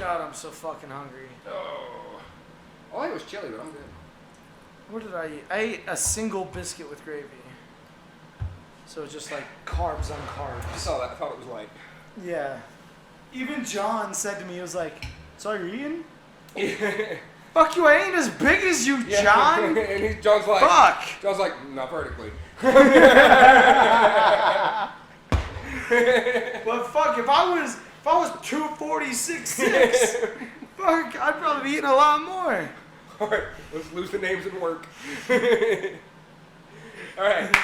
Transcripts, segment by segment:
God, I'm so fucking hungry. Oh. All I ate was chili, but I'm good. What did I eat? I ate a single biscuit with gravy. So just like carbs on I carbs. saw that. I thought it was like... Yeah. Even John said to me, he was like, "That's all you're eating?" Yeah. Fuck you, I ain't as big as you, John. And John's like... Fuck. John's like, not vertically. But fuck, if I was 246, fuck, I'd probably be eating a lot more. Alright, let's lose the names and work. Alright,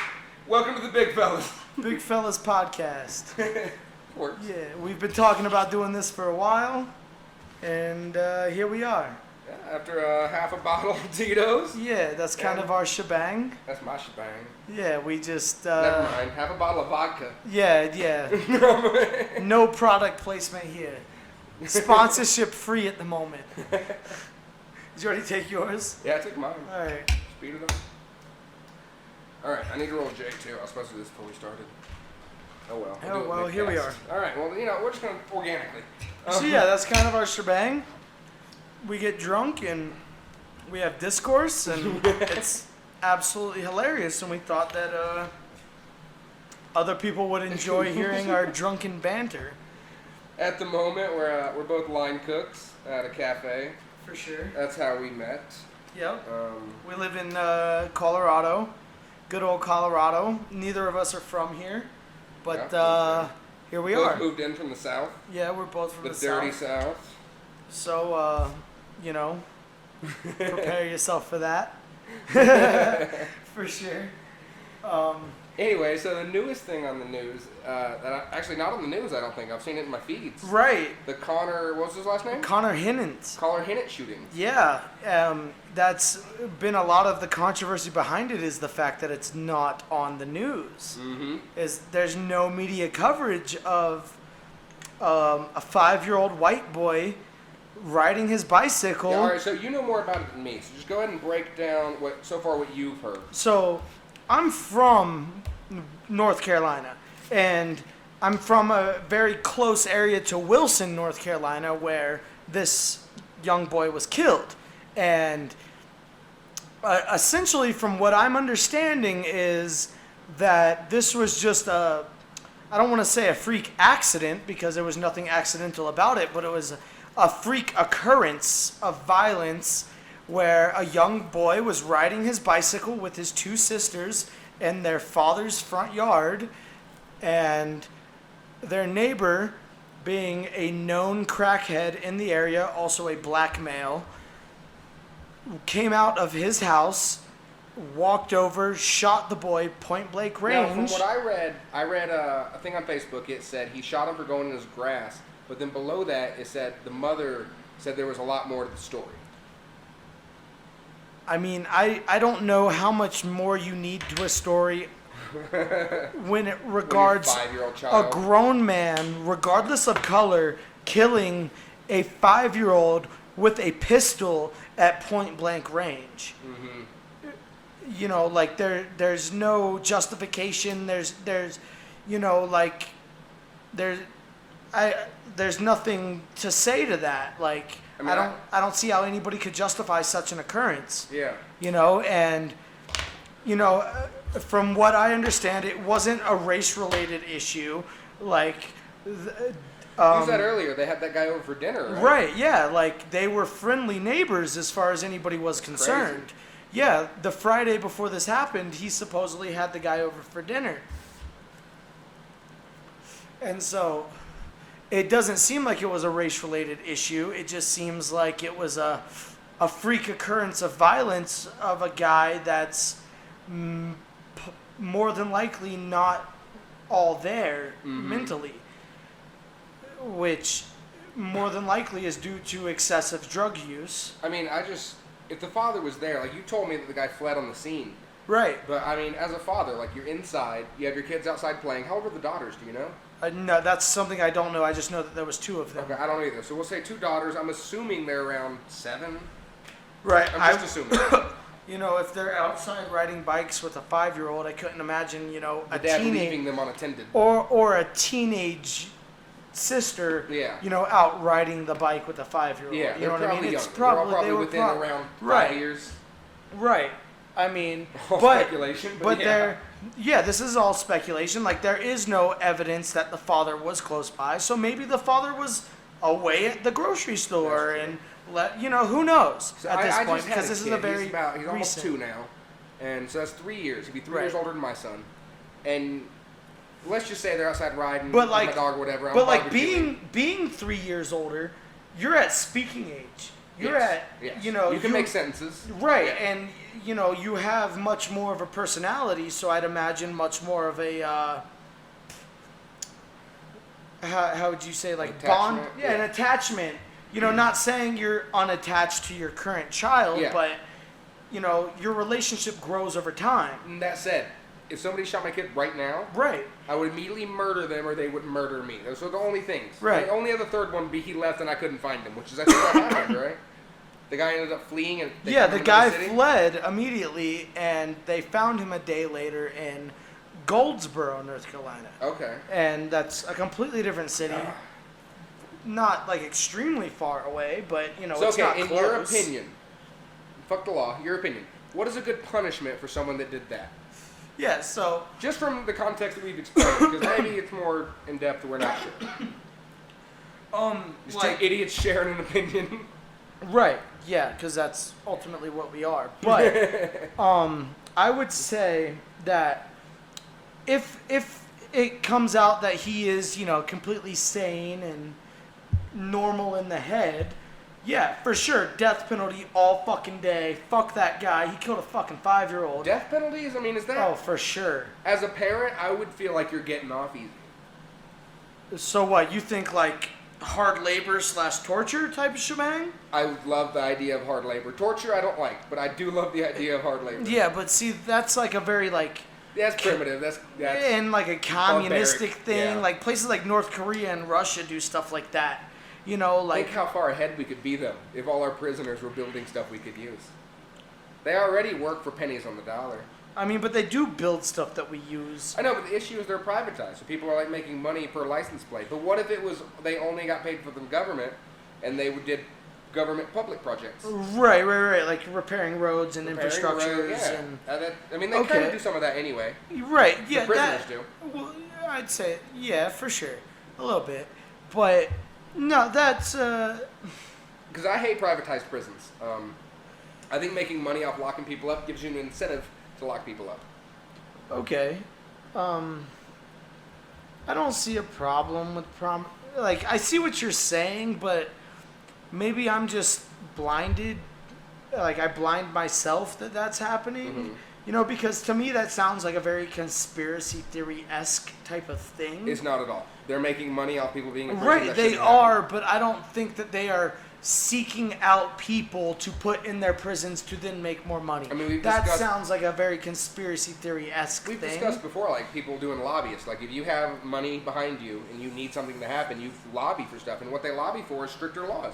welcome to the Big Fellas. Big Fellas Podcast. Works. Yeah, we've been talking about doing this for a while, and here we are. Yeah, after half a bottle of Tito's. Yeah, that's kind of our shebang. That's my shebang. Yeah, we just... Never mind, half a bottle of vodka. Yeah. No product placement here. Sponsorship free at the moment. Did you already take yours? Yeah, I took mine. Alright. Speed it up. Alright, I need to roll a J too. I was supposed to do this before we started. Oh well. Oh, well, here we are. Alright, well, we're just going to organically. So yeah, that's kind of our shebang. We get drunk and we have discourse, and it's absolutely hilarious. And we thought that other people would enjoy hearing our drunken banter. At the moment, we're both line cooks at a cafe. For sure. That's how we met. Yep. We live in Colorado. Good old Colorado. Neither of us are from here, but here we both are. Moved in from the south. Yeah, we're both from the dirty south. south. So, prepare yourself for that. For sure. Anyway, so the newest thing on the news, actually not on the news, I don't think. I've seen it in my feeds. Right. The Connor, what was his last name? Connor Hinnant. Connor Hinnant shooting. Yeah. That's been a lot of the controversy behind it, is the fact that it's not on the news. Mm-hmm. There's no media coverage of a 5-year-old white boy riding his bicycle. Yeah, all right, so you know more about it than me, so just go ahead and break down what you've heard. So, I'm from North Carolina, and I'm from a very close area to Wilson, North Carolina, where this young boy was killed. And essentially, from what I'm understanding, is that this was just I don't want to say a freak accident, because there was nothing accidental about it, but it was a freak occurrence of violence where a young boy was riding his bicycle with his 2 sisters in their father's front yard, and their neighbor, being a known crackhead in the area, also a black male, came out of his house, walked over, shot the boy point blank range. Now, from what I read a thing on Facebook. It said he shot him for going in his grass, but then below that it said the mother said there was a lot more to the story. I mean, I don't know how much more you need to a story when it regards When you're a 5-year-old child. a grown man, regardless of color, killing a 5-year-old with a pistol at point blank range. Mm-hmm. There's no justification. There's nothing to say to that. I don't see how anybody could justify such an occurrence. Yeah. From what I understand, it wasn't a race-related issue. You said earlier they had that guy over for dinner, right? Right, yeah. They were friendly neighbors as far as anybody was concerned. Crazy. Yeah, the Friday before this happened, he supposedly had the guy over for dinner. And so, it doesn't seem like it was a race-related issue. It just seems like it was a freak occurrence of violence of a guy that's more than likely not all there mentally, which more than likely is due to excessive drug use. I mean, if the father was there, you told me that the guy fled on the scene. Right. But, I mean, as a father, you're inside, you have your kids outside playing. How old are the daughters, do you know? No, that's something I don't know. I just know that there was 2 of them. Okay, I don't know either. So we'll say 2 daughters. I'm assuming they're around 7. Right. I'm just assuming. If they're outside riding bikes with a 5-year-old, I couldn't imagine, the dad leaving them unattended. Or a teenage sister, Yeah. out riding the bike with a 5-year-old. Yeah, you they're know what I probably mean? younger. It's probably they're all they probably were within around 5 right, years. right. I mean, All but speculation, but yeah. this is all speculation. Like there is no evidence that the father was close by, so maybe the father was away at the grocery store That's and who knows So at this I point just had because a this is kid. a very he's almost recent. 2 now, and so that's 3 years. He'd be 3 Right. years older than my son, and let's just say they're outside riding But with like, my dog or whatever. I'm but like barbecuing. being 3 years older, you're at speaking age. You're Yes, at yes. you can make sentences, right, Yeah. and you have much more of a personality. So I'd imagine much more of a how would you say like bond? Attachment, Yeah, an yeah. attachment. Not saying you're unattached to your current child, Yeah. but your relationship grows over time. And that said, if somebody shot my kid right now, Right. I would immediately murder them, or they would murder me. Those are the only things. Right. The only other third one would be he left and I couldn't find him, which is I think what happened, right? The guy ended up fleeing and they Yeah, took the him to guy city. fled immediately, and they found him a day later in Goldsboro, North Carolina. Okay. And that's a completely different city. Not like extremely far away, but So it's not okay, in close. your opinion, fuck the law. Your opinion. What is a good punishment for someone that did that? Yeah. So Just from the context that we've explained, because maybe it's more in depth. We're not sure. Just like two idiots sharing an opinion. right, yeah, because that's ultimately what we are. But I would say that if it comes out that he is completely sane and normal in the head, yeah, for sure, death penalty all fucking day. Fuck that guy. He killed a fucking 5-year-old. Death penalties? I mean, is that Oh, for sure. as a parent? I would feel like you're getting off easy. So what? You think like hard labor / torture type of shebang? I love the idea of hard labor. Torture, I don't like, but I do love the idea of hard labor. Yeah, but see, that's like a very like That's primitive. That's and like a communistic barbaric, thing. yeah. Like places like North Korea and Russia do stuff like that. Like Think how far ahead we could be, though, if all our prisoners were building stuff we could use. They already work for pennies on the dollar. I mean, but they do build stuff that we use. I know, but the issue is they're privatized, so people are like making money per license plate. But what if it was they only got paid for the government, and they did government public projects? Right, like repairing roads and Repairing infrastructures road, yeah. and I mean, they kind Okay. of do some of that anyway. right, yeah, The prisoners that, do. Well, I'd say yeah, for sure, a little bit, but no, that's Because I hate privatized prisons. I think making money off locking people up gives you an incentive to lock people up. okay. I don't see a problem with like I see what you're saying, but maybe I'm just blinded. Like I blind myself that that's happening. Because to me that sounds like a very conspiracy theory-esque type of thing. It's not at all. They're making money off people being in prison. Right, That they shouldn't happen. are, but I don't think that they are seeking out people to put in their prisons to then make more money. I mean, we've that discussed- sounds like a very conspiracy theory-esque We've thing. discussed before, like people doing lobbyists. Like if you have money behind you and you need something to happen, you lobby for stuff. And what they lobby for is stricter laws.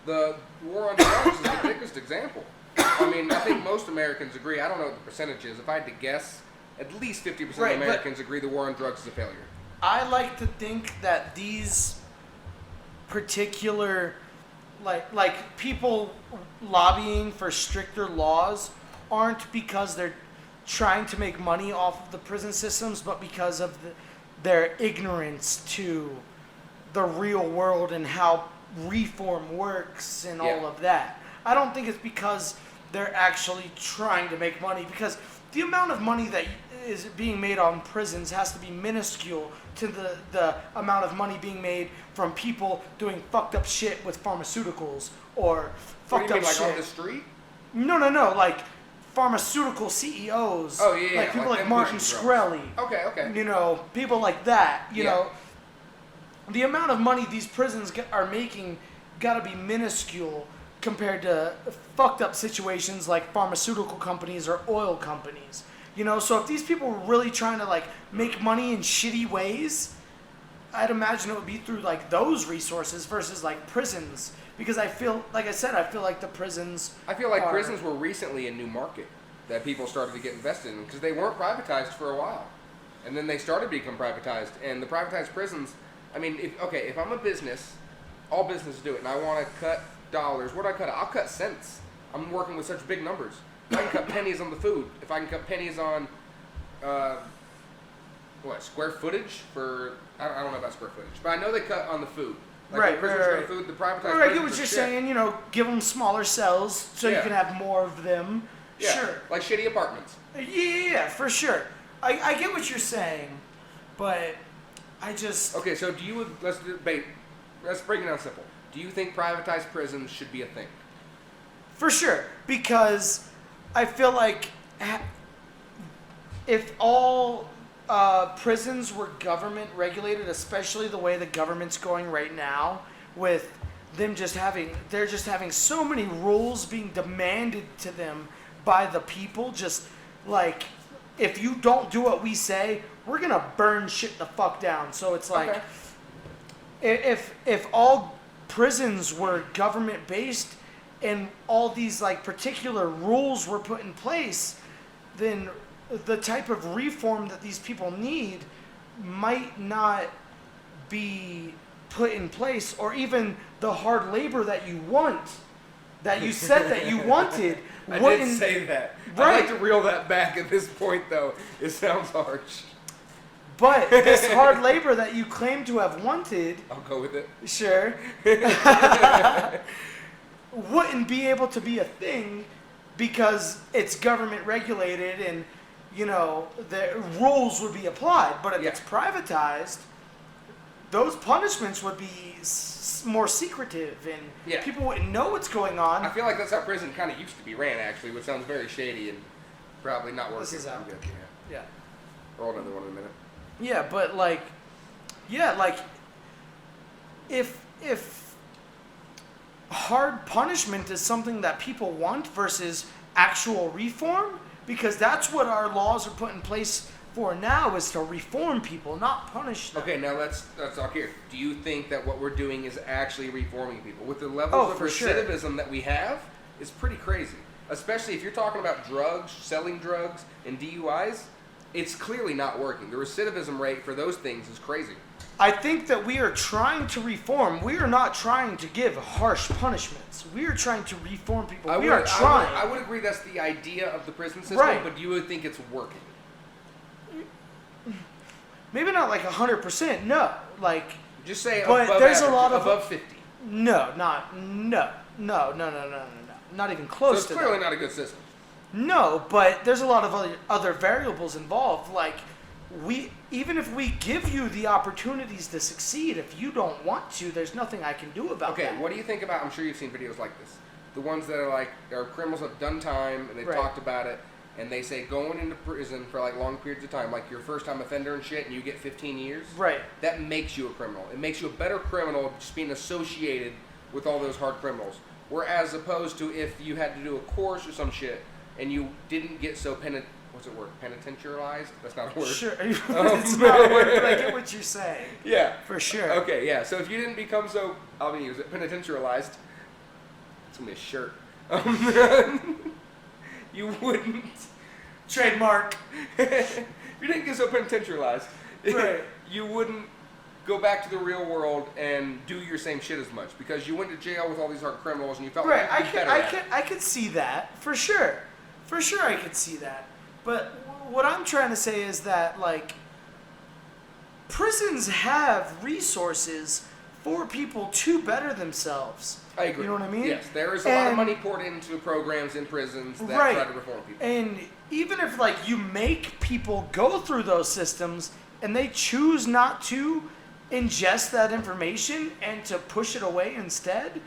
The war on drugs is the biggest example. I mean, I think most Americans agree. I don't know what the percentage is. If I had to guess, at least 50% Right, of but- Americans agree the war on drugs is a failure. I like to think that these particular like people lobbying for stricter laws aren't because they're trying to make money off of the prison systems, but because of their ignorance to the real world and how reform works and Yeah. all of that. I don't think it's because they're actually trying to make money, because the amount of money that is being made on prisons has to be minuscule to the amount of money being made from people doing fucked up shit with pharmaceuticals or What fucked do you up mean, like shit. on the street? No, like pharmaceutical CEOs. Oh, yeah, like people like like them Martin pushing Shkreli. Okay. People like that. You Yeah. know, the amount of money these prisons are making got to be minuscule compared to fucked up situations like pharmaceutical companies or oil companies. So if these people were really trying to like make money in shitty ways, I'd imagine it would be through like those resources versus like prisons. Because I feel like the prisons. I feel like are- prisons were recently a new market that people started to get invested in because they weren't privatized for a while. And then they started to become privatized. And the privatized prisons, I mean, if I'm a business, all businesses do it, and I want to cut dollars, what do I cut? I'll cut cents. I'm working with such big numbers. If I can cut pennies on the food, if I can cut pennies on, square footage for, I don't know about square footage, but I know they cut on the food. Like Right, the prisons right, go to right. food, the privatized Or I get prisons what are you're shit. saying, you know, give them smaller cells so you Yeah. can have more of them. Yeah, Sure. like shitty apartments. Yeah, for sure. I get what you're saying, but I just... Okay, so let's debate, let's break it down simple. Do you think privatized prisons should be a thing? For sure, because I feel like if all prisons were government regulated, especially the way the government's going right now, with them they're just having so many rules being demanded to them by the people, just like, if you don't do what we say, we're gonna burn shit the fuck down. So it's like, Okay. if all prisons were government based and all these like particular rules were put in place, then the type of reform that these people need might not be put in place, or even the hard labor that you want, that you said that you wanted. I wouldn't- did say that. Right. I'd like to reel that back at this point, though. It sounds harsh. But this hard labor that you claim to have wanted, I'll go with it. sure, wouldn't be able to be a thing because it's government regulated and, you know, the rules would be applied. But if Yeah. it's privatized, those punishments would be more secretive and Yeah. people wouldn't know what's going I on. feel like that's how prison kind of used to be ran, actually, which sounds very shady and probably not working. This is out. Good, yeah. Yeah. Roll another one in a minute. Yeah, but like, yeah, like, if hard punishment is something that people want versus actual reform, because that's what our laws are put in place for now, is to reform people, not punish them. Okay, now let's talk here. Do you think that what we're doing is actually reforming people? With the levels of for sure. recidivism that we have, it's pretty crazy. Especially if you're talking about drugs, selling drugs, and DUIs, it's clearly not working. The recidivism rate for those things is crazy. I think that we are trying to reform. We are not trying to give harsh punishments. We are trying to reform people. We are trying. I would agree that's the idea of the prison system, Right. but you would think it's working. Maybe not like 100%, no. Like, Just say But above there's a average, lot of- above 50. no, not even So close it's to clearly that. not a good system. No, but there's a lot of other variables involved. Like, even if we give you the opportunities to succeed, if you don't want to, there's nothing I can do about Okay, that. what do you think about, I'm sure you've seen videos like this, the ones that are like, are criminals that have done time, and they've Right. talked about it, and they say going into prison for like long periods of time, like you're a first time offender and shit, and you get 15 years, Right. that makes you a criminal. It makes you a better criminal just being associated with all those hard criminals. Whereas opposed to if you had to do a course or some shit, and you didn't get so penitentiarized? That's not a word. Sure. It's not a word, but I get what you're saying. Yeah. For sure. Okay, yeah. So if you didn't become so, I'll use it, penitentiarized, it's gonna be a shirt. You wouldn't. Trademark. If you didn't get so penitentiarized, Right. you wouldn't go back to the real world and do your same shit as much because you went to jail with all these hard criminals and you felt Right. like you could be better at it. I could see that for sure. For sure, I could see that. But what I'm trying to say is that, like, prisons have resources for people to better themselves. I agree. You know what I mean? Yes, there is a lot of And- money poured into programs in prisons that Right. try to reform people. And even if, like, you make people go through those systems and they choose not to ingest that information and to push it away instead,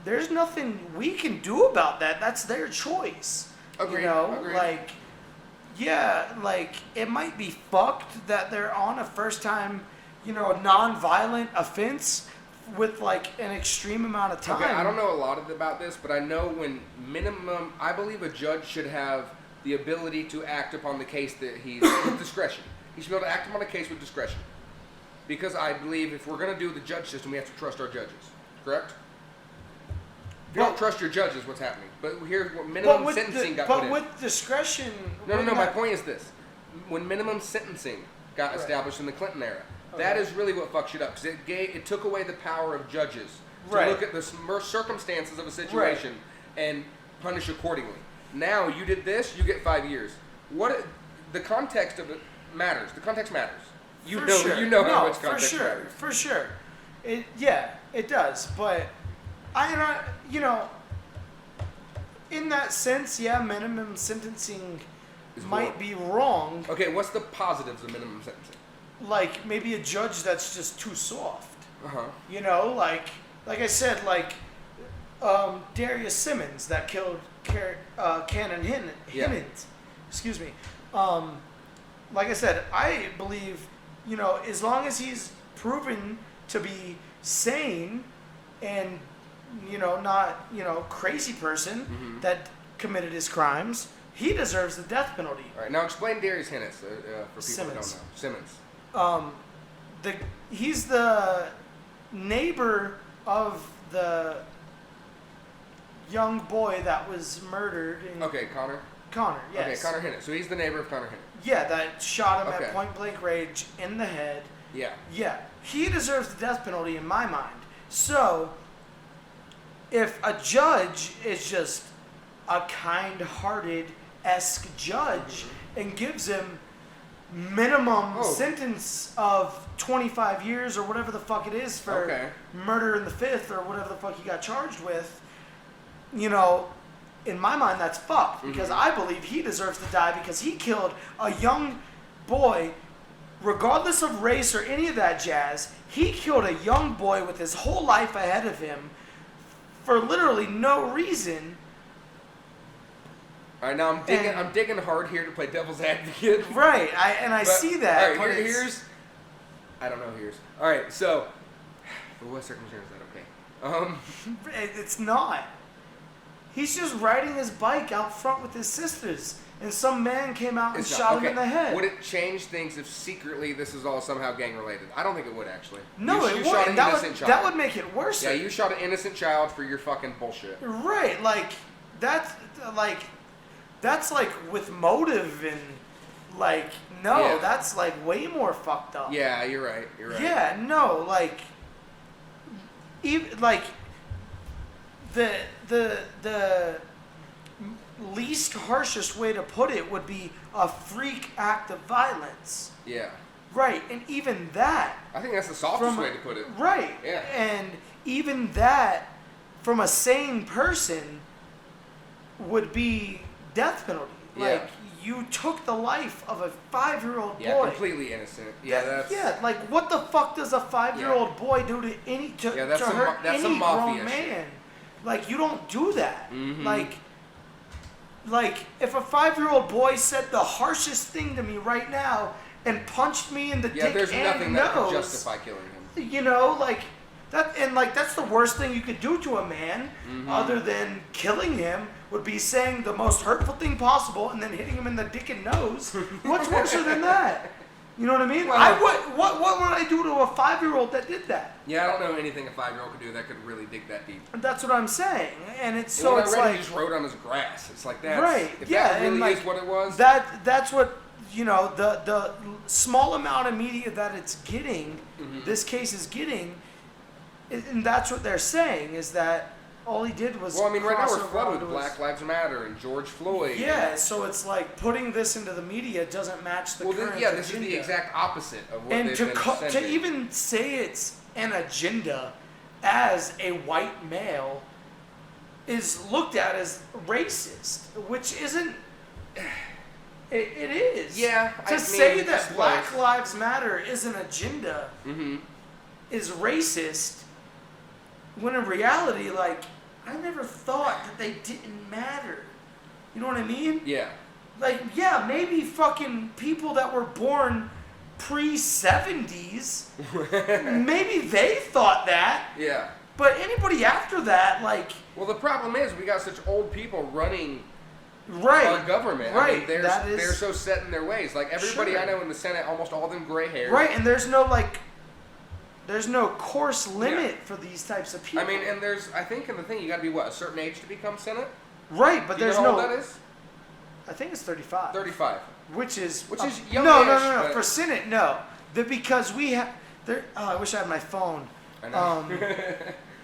there's nothing we can do about that. That's their choice. Agreed, You know, agreed. like, yeah, like, it might be fucked that they're on a first time, you know, non-violent offense with, like, an extreme amount of time. Okay, I don't know a lot about this, but I know when minimum, I believe a judge should have the ability to act upon the case that he's with discretion. He should be able to act upon a case with discretion. Because I believe if we're going to do the judge system, we have to trust our judges. Correct? If you Well- don't trust your judges, what's happening? But here's what minimum sentencing got put But in. with discretion... No, we're my not- point is this. When minimum sentencing got Right. established in the Clinton era, That is really what fucks shit up, because it took away the power of judges to Right. look at the circumstances of a situation and punish accordingly. Now you did this, you get 5 years. The context of it matters. The context matters. You For know, sure. you know how No, much context for sure, matters. for sure. It does. But in that sense, yeah, minimum sentencing Is might horrible. be wrong. Okay, what's the positives of minimum sentencing? Like maybe a judge that's just too soft. Uh huh. Like I said, Darius Simmons that killed Cannon Hinnant. Excuse me. Like I said, I believe, as long as he's proven to be sane and, not, crazy person Mm-hmm. that committed his crimes, he deserves the death penalty. All right, now explain Darius Hinnant for people who Simmons. don't know. Simmons. He's the neighbor of the young boy that was murdered in Okay, Connor. Connor, yes. Okay, Connor Hinnant. So he's the neighbor of Connor Hinnant. Yeah, that shot him Okay. at point blank range in the head. Yeah. Yeah, he deserves the death penalty in my mind. So, if a judge is just a kind-hearted-esque judge and gives him minimum Oh. sentence of 25 years or whatever the fuck it is for Okay. murder in the fifth or whatever the fuck he got charged with, in my mind that's fucked because I believe he deserves to die because he killed a young boy regardless of race or any of that jazz. He killed a young boy with his whole life ahead of him for literally no reason. All right, now I'm digging hard here to play devil's advocate. Right, I see that. All right, but here's. I don't know. All right, so for what circumstance is that okay? it's not. He's just riding his bike out front with his sisters, and some man came out and It's not- shot okay. him in the head. Would it change things if secretly this is all somehow gang related? I don't think it would actually. No, you it shot wouldn't. an That innocent would, child. that would make it worse. Yeah, you shot an innocent child for your fucking bullshit. Right, that's like with motive and Yeah. that's way more fucked up. Yeah, you're right. Yeah, no, even the least harshest way to put it would be a freak act of violence. Yeah. Right, and even that I think that's the softest way to put it. Right. Yeah. And even that from a sane person would be death penalty. Yeah. You took the life of a 5-year-old Yeah, boy. completely innocent. Yeah, that's. Yeah, what the fuck does a 5-year-old boy do to Yeah, that's some hurt that's any some mafia grown shit. man? You don't do that. Mhm. If a 5-year-old boy said the harshest thing to me right now and punched me in the Yeah, dick there's and nothing nose, that could justify killing him. that's the worst thing you could do to a man, other than killing him, would be saying the most hurtful thing possible and then hitting him in the dick and nose. What's worse than that? You know what I mean? Well- What would I do to a 5-year-old that did that? Yeah, I don't know anything a 5-year-old could do that could really dig that deep. That's what I'm saying, and it's When I it's read he just wrote on his grass. It's like that. Right, If yeah, that really and, is what it was. that's what the small amount of media that it's getting, this case is getting, and that's what they're saying is that all he did was. Well, I mean, right now cross we're over flooded onto with his- Black Lives Matter and George Floyd. Yeah, so it's putting this into the media doesn't match the Well, current this is agenda. the exact opposite of what And they've to been to sending. even say it's an agenda as a white male is looked at as racist, which isn't. It is. Yeah, I To mean, say it's that Black close. Lives Matter is an agenda is racist, when in reality, I never thought that they didn't matter. You know what I mean? Yeah. Yeah, maybe fucking people that were born pre-70s, maybe they thought that, Yeah. but anybody after that, Well, the problem is we got such old people running right, our government. right, I mean, they're so set in their ways. Like everybody Sure. I know in the Senate, almost all of them gray hair. right, and there's no course limit for these types of people. I mean, and I think in the thing, you got to be a certain age to become Senate. right, but Do you there's know no. how old that is? I think it's 35. 35. Which is Which is no, youngish, no. but- For Senate, no. Because I wish I had my phone. I know.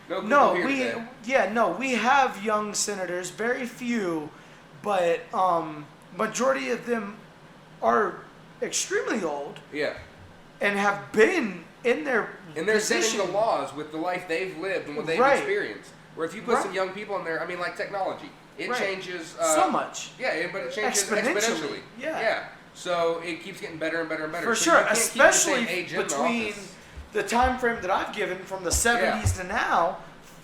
No, Google No, here today. we have young senators, very few, but majority of them are extremely old Yeah. and have been in their And they're position. setting the laws with the life they've lived and what they've Right. experienced. Where if you put some Right. young people in there, I mean, like technology, it Right. changes So much. Yeah, but it changes Exponentially. exponentially. Yeah. So it keeps getting better and better and better. For So sure, you can't keep the same especially age in the between office. the time frame that I've given from the 70s to now.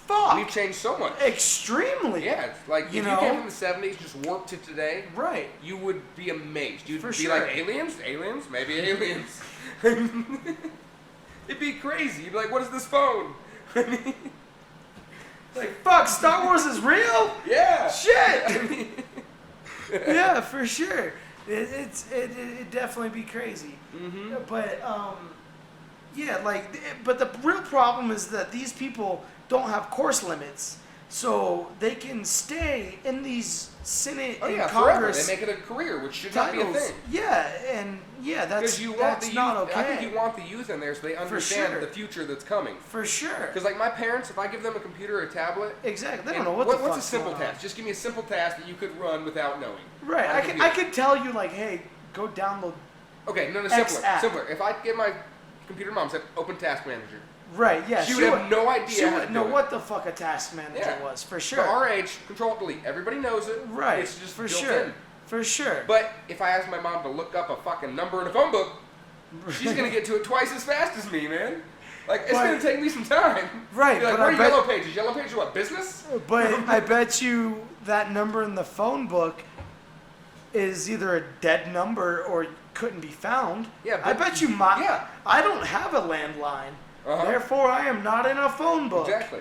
Fuck. We've changed so much. Extremely. Yeah, it's like You if know? you came from the 70s, just warped to today, Right. you would be amazed. You'd For be sure. like, aliens? Aliens? Maybe aliens. It'd be crazy. You'd be like, what is this phone? Like, fuck, Star Wars is real? Yeah. Shit! Yeah, for sure. It'd definitely be crazy. Mm-hmm. But, yeah, like, but the real problem is that these people don't have course limits. So they can stay in these Senate Oh and yeah, forever. Congress They make it a career, which should not be a titles. thing. Yeah, and yeah, that's Because you want that's the not youth. okay. I think you want the youth in there so they understand sure. the future that's coming. For sure. Because like my parents, if I give them a computer or a tablet, Exactly. They and don't know what the what's a fuck's simple going on. task? Just give me a simple task that you could run without knowing. Right. On a I computer. could tell you like, hey, go download. Okay, no, X simpler. app. Simpler. If I give my computer mom said open task manager, Right. Yeah. she would have no idea She how to wouldn't do know it. what the fuck a task manager Yeah. was. For But sure. our age, control delete. Everybody knows it. Right. It's just for built sure. in. For sure. But if I ask my mom to look up a fucking number in a phone book, she's gonna get to it twice as fast as me, man. Like it's But- gonna take me some time. Right, Be like, but what I are bet- yellow pages? Yellow pages are what? Business? But I bet you that number in the phone book is either a dead number or couldn't be found. Yeah, I but- bet you my. yeah. I don't have a landline. Uh-huh. Therefore, I am not in a phone book. Exactly.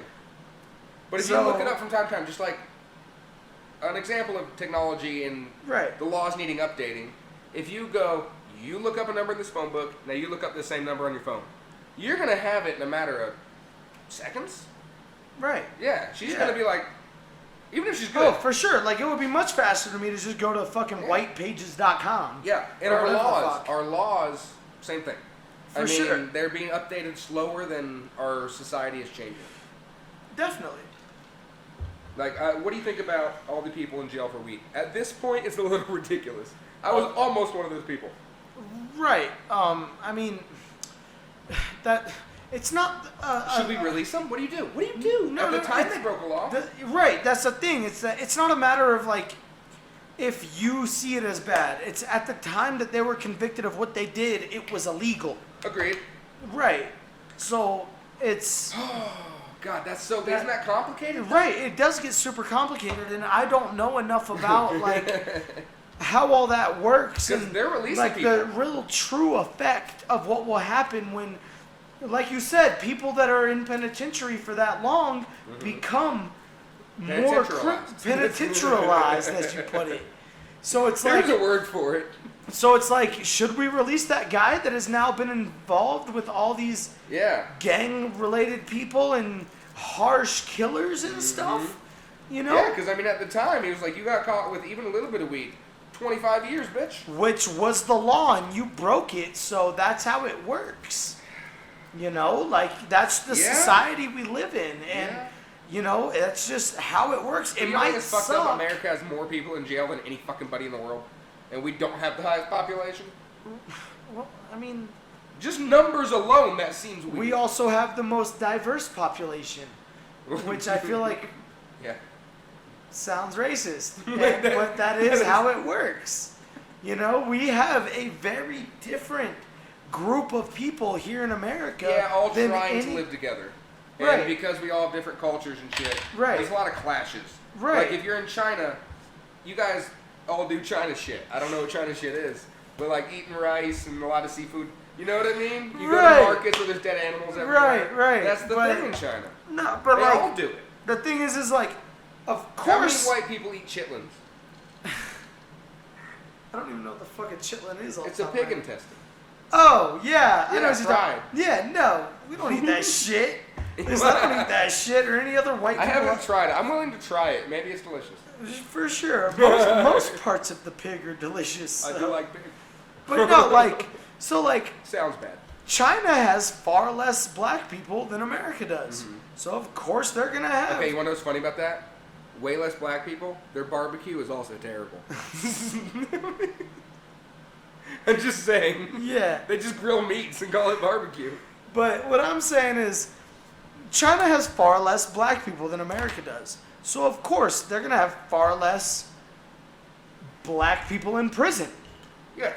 But if you So- look it up from time to time, just like an example of technology and Right. the laws needing updating, if you go, you look up a number in this phone book, now you look up the same number on your phone. You're gonna have it in a matter of seconds. Right. Yeah, she's Yeah. gonna be like, even if she's Oh, good. for sure. Like, it would be much faster for me to just go to fucking Yeah. whitepages.com. Yeah, and Or our whatever the laws, fuck. same thing. For I mean, sure. they're being updated slower than our society is changing. Definitely. Like, what do you think about all the people in jail for weed? At this point, it's a little ridiculous. I was almost one of those people. Right. I mean, that it's not. Should we release them? What do you do? What do you do? No, At the no, time it's- they broke a law. Right. That's the thing. It's that it's not a matter of like if you see it as bad. It's at the time that they were convicted of what they did, it was illegal. Agreed. Right. So it's Oh, God, that's so... Isn't that complicated? right. It does get super complicated, and I don't know enough about like how all that works 'Cause and they're releasing like the people. real true effect of what will happen when, like you said, people that are in penitentiary for that long become more Penitentiarized. penitentiarized, as you put it. So it's like, There's a word for it. so it's like, should we release that guy that has now been involved with all these Yeah. gang-related people and harsh killers and stuff? You know, Yeah, because, I mean, at the time, he was like, you got caught with even a little bit of weed. 25 years, bitch. which was the law, and you broke it, so that's how it works. You know, like that's the Yeah. society we live in, and Yeah. you know, that's just how it works. You It know might it's fucked up? suck. America has more people in jail than any fucking buddy in the world. And we don't have the highest population. Well, I mean, Just numbers alone, that seems weird. we also have the most diverse population, which I feel like Yeah. sounds racist, but that is how it works. You know, we have a very different group of people here in America. Yeah, all than trying to any- live together. And Right. because we all have different cultures and shit, Right. there's a lot of clashes. Right. Like if you're in China, you guys all do China shit. I don't know what China shit is, but like eating rice and a lot of seafood. You know what I mean? You go Right. to markets where there's dead animals everywhere. Right, right, That's the but- thing in China. No, but They like all do it. the thing is like, of How many course, white people eat chitlins? I don't even know what the fucking chitlin is. It's a pig intestine. Oh yeah, I Yeah, know what you're fried. talking- Yeah, no, we don't eat that shit. At least I don't eat that shit or any other white I people. haven't tried it. I'm willing to try it. Maybe it's delicious. For sure, most parts of the pig are delicious. I so. do like pig. But no, like, so like, Sounds bad. China has far less black people than America does. So of course they're gonna have. Okay, you want to know what's funny about that? Way less black people. Their barbecue is also terrible. I'm just saying. Yeah. They just grill meats and call it barbecue. But what I'm saying is, China has far less black people than America does. So of course they're gonna have far less black people in prison. Yes.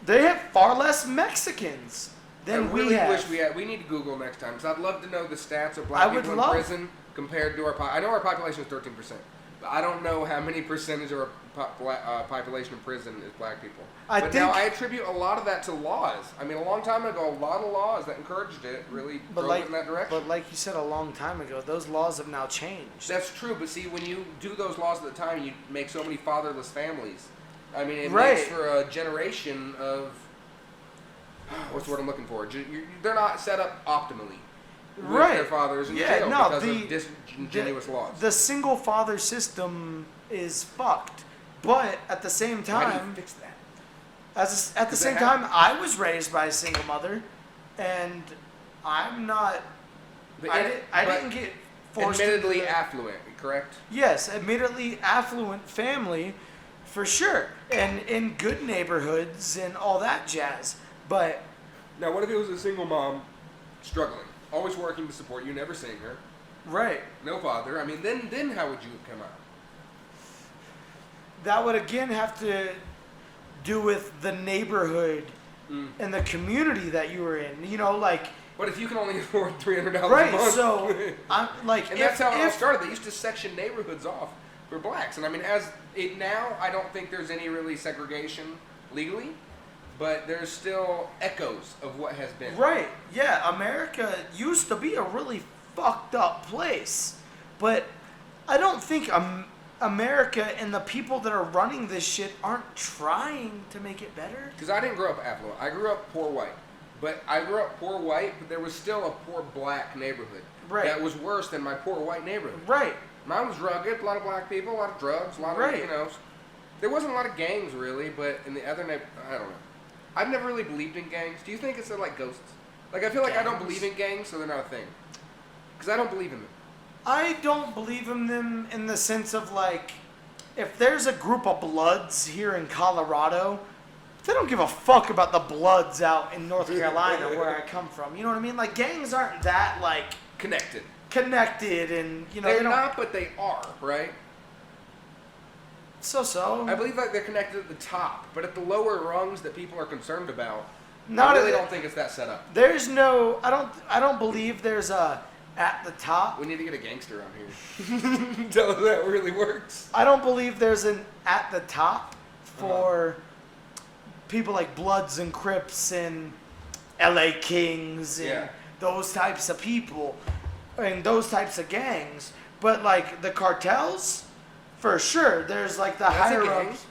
They have far less Mexicans than I really we wish have. we need to Google next time because I'd love to know the stats of I black would people love- in prison compared to our. I know our population is 13%, but I don't know how many percentage of our population in prison is black people. I But think- now I attribute a lot of that to laws. I mean, a long time ago, a lot of laws that encouraged it really drove it in that direction. But like you said a long time ago, those laws have now changed. That's true, but see, when you do those laws at the time, you make so many fatherless families. I mean, it Right. makes for a generation of what's the word I'm looking for? They're not set up optimally with Right. their fathers in Yeah, jail no, because the- of disingenuous laws. The single father system is fucked. But at the same How do you time, fix that? at the 'Cause same they time, I was raised by a single mother, and I'm not. I didn't get forced. Admittedly into affluent, correct? Yes, admittedly affluent family, for sure, and in good neighborhoods and all that jazz. But Now, what if it was a single mom, struggling, always working to support you, never seeing her, right, no father? I mean, then how would you have come out? that would again have to do with the neighborhood and the community that you were in. You know, like But if you can only afford $300 a right. month, So I'm like, and if, that's how it all if- started. They used to section neighborhoods off for blacks, and I mean, as it now, I don't think there's any really segregation legally, but there's still echoes of what has been. Right. Yeah, America used to be a really fucked up place. But I don't think America and the people that are running this shit aren't trying to make it better. Because I didn't grow up affluent. I grew up poor white. But I grew up poor white, but there was still a poor black neighborhood. Right. That was worse than my poor white neighborhood. Right. Mine was rugged, a lot of black people, a lot of drugs, a lot of, Right. you know. There wasn't a lot of gangs, really, but in the other I don't know. I've never really believed in gangs. Do you think it's like ghosts? Like, I feel like I don't Gangs? believe in gangs, so they're not a thing. Because I don't believe in them. I don't believe in them in the sense of like, if there's a group of Bloods here in Colorado, they don't give a fuck about the Bloods out in North Carolina where I come from. You know what I mean? Like, gangs aren't that like Connected. connected, and you know They're they don't. not, but they are, right? So. I believe like they're connected at the top, but at the lower rungs that people are concerned about, Not I really at- don't think it's that set up. There's no. I don't believe there's a at the top. We need to get a gangster around here. Tell us that really works. I don't believe there's an at the top for people like Bloods and Crips and L.A. Kings and Yeah. those types of people and those types of gangs. But like the cartels, for sure, there's like the That's a higher gang. ups.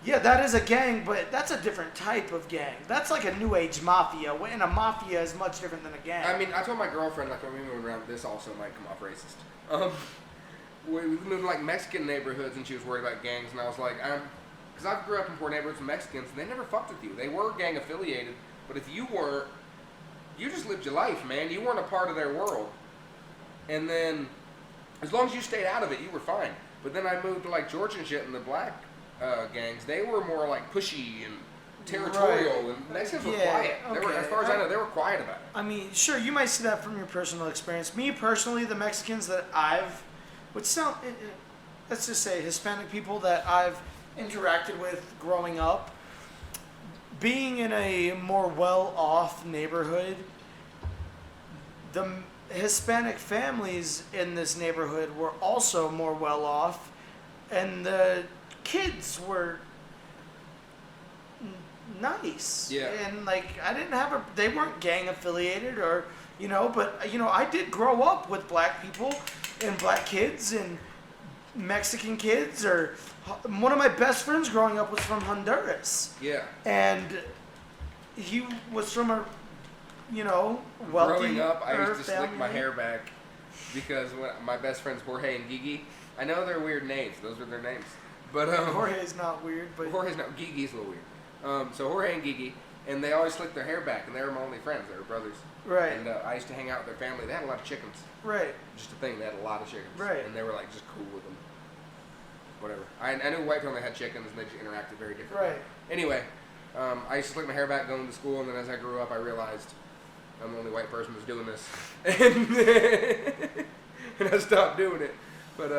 Yeah, that is a gang, but that's a different type of gang. That's like a new age mafia, and a mafia is much different than a gang. I mean, I told my girlfriend, like, when we moved around, this also might come off racist. We moved to, like, Mexican neighborhoods, and she was worried about gangs, and I was like, because I grew up in poor neighborhoods with Mexicans, and they never fucked with you. They were gang affiliated, but if you weren't, you just lived your life, man. You weren't a part of their world. And then, as long as you stayed out of it, you were fine. But then I moved to, like, Georgia and shit, and the black gangs, they were more, like, pushy and territorial, and Mexicans were Yeah, quiet. They were, okay. as far as I know, they were quiet about it. I mean, sure, you might see that from your personal experience. Me personally, the Mexicans that I've, let's just say Hispanic people that I've interacted with growing up, being in a more well-off neighborhood, the Hispanic families in this neighborhood were also more well-off, and the kids were nice. Yeah. And like they weren't gang affiliated or but I did grow up with black people and black kids and Mexican kids, or one of my best friends growing up was from Honduras. Yeah. And he was from a wealthy Growing up, I used to slick family. my hair back because my best friends Jorge and Gigi. I know they're weird names; those are their names. But Jorge's not weird, but Jorge's not. Gigi's a little weird. So Jorge and Gigi, and they always slicked their hair back, and they were my only friends. They were brothers. Right. And I used to hang out with their family. They had a lot of chickens. Right. Just a thing. They had a lot of chickens. Right. And they were like just cool with them. Whatever. I knew white family had chickens, and they just interacted very differently. Right. Anyway, I used to slick my hair back going to school, and then as I grew up, I realized I'm the only white person who's doing this, and I stopped doing it. But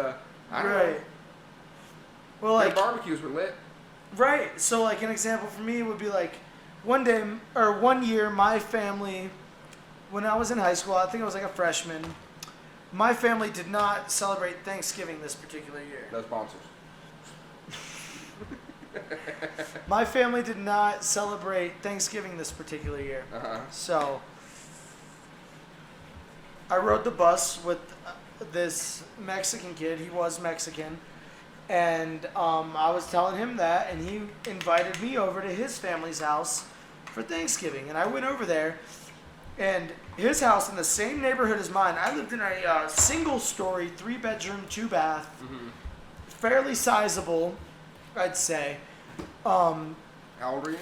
I don't know. Well, Their like barbecues were lit. right. So like an example for me would be like one year, my family, when I was in high school, I think I was like a freshman. My family did not celebrate Thanksgiving this particular year. No sponsors. My family did not celebrate Thanksgiving this particular year. So I rode the bus with this Mexican kid. He was Mexican. And I was telling him that, and he invited me over to his family's house for Thanksgiving. And I went over there, and his house in the same neighborhood as mine. I lived in a single-story, 3-bedroom, 2-bath, fairly sizable, I'd say. How old were you?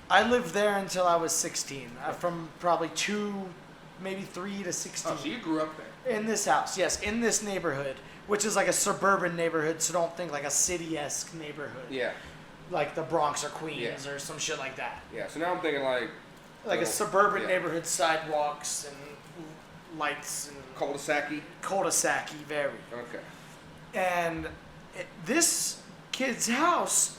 I lived there until I was 16. From probably 3 to 16. Oh, so you grew up there. In this house, yes, in this neighborhood, which is like a suburban neighborhood, so don't think like a city-esque neighborhood. Yeah. Like the Bronx or Queens or some shit like that. Yeah, so now I'm thinking like A suburban yeah. neighborhood, sidewalks and lights and cul-de-sac-y. cul-de-sac-y, very. Okay. And this kid's house,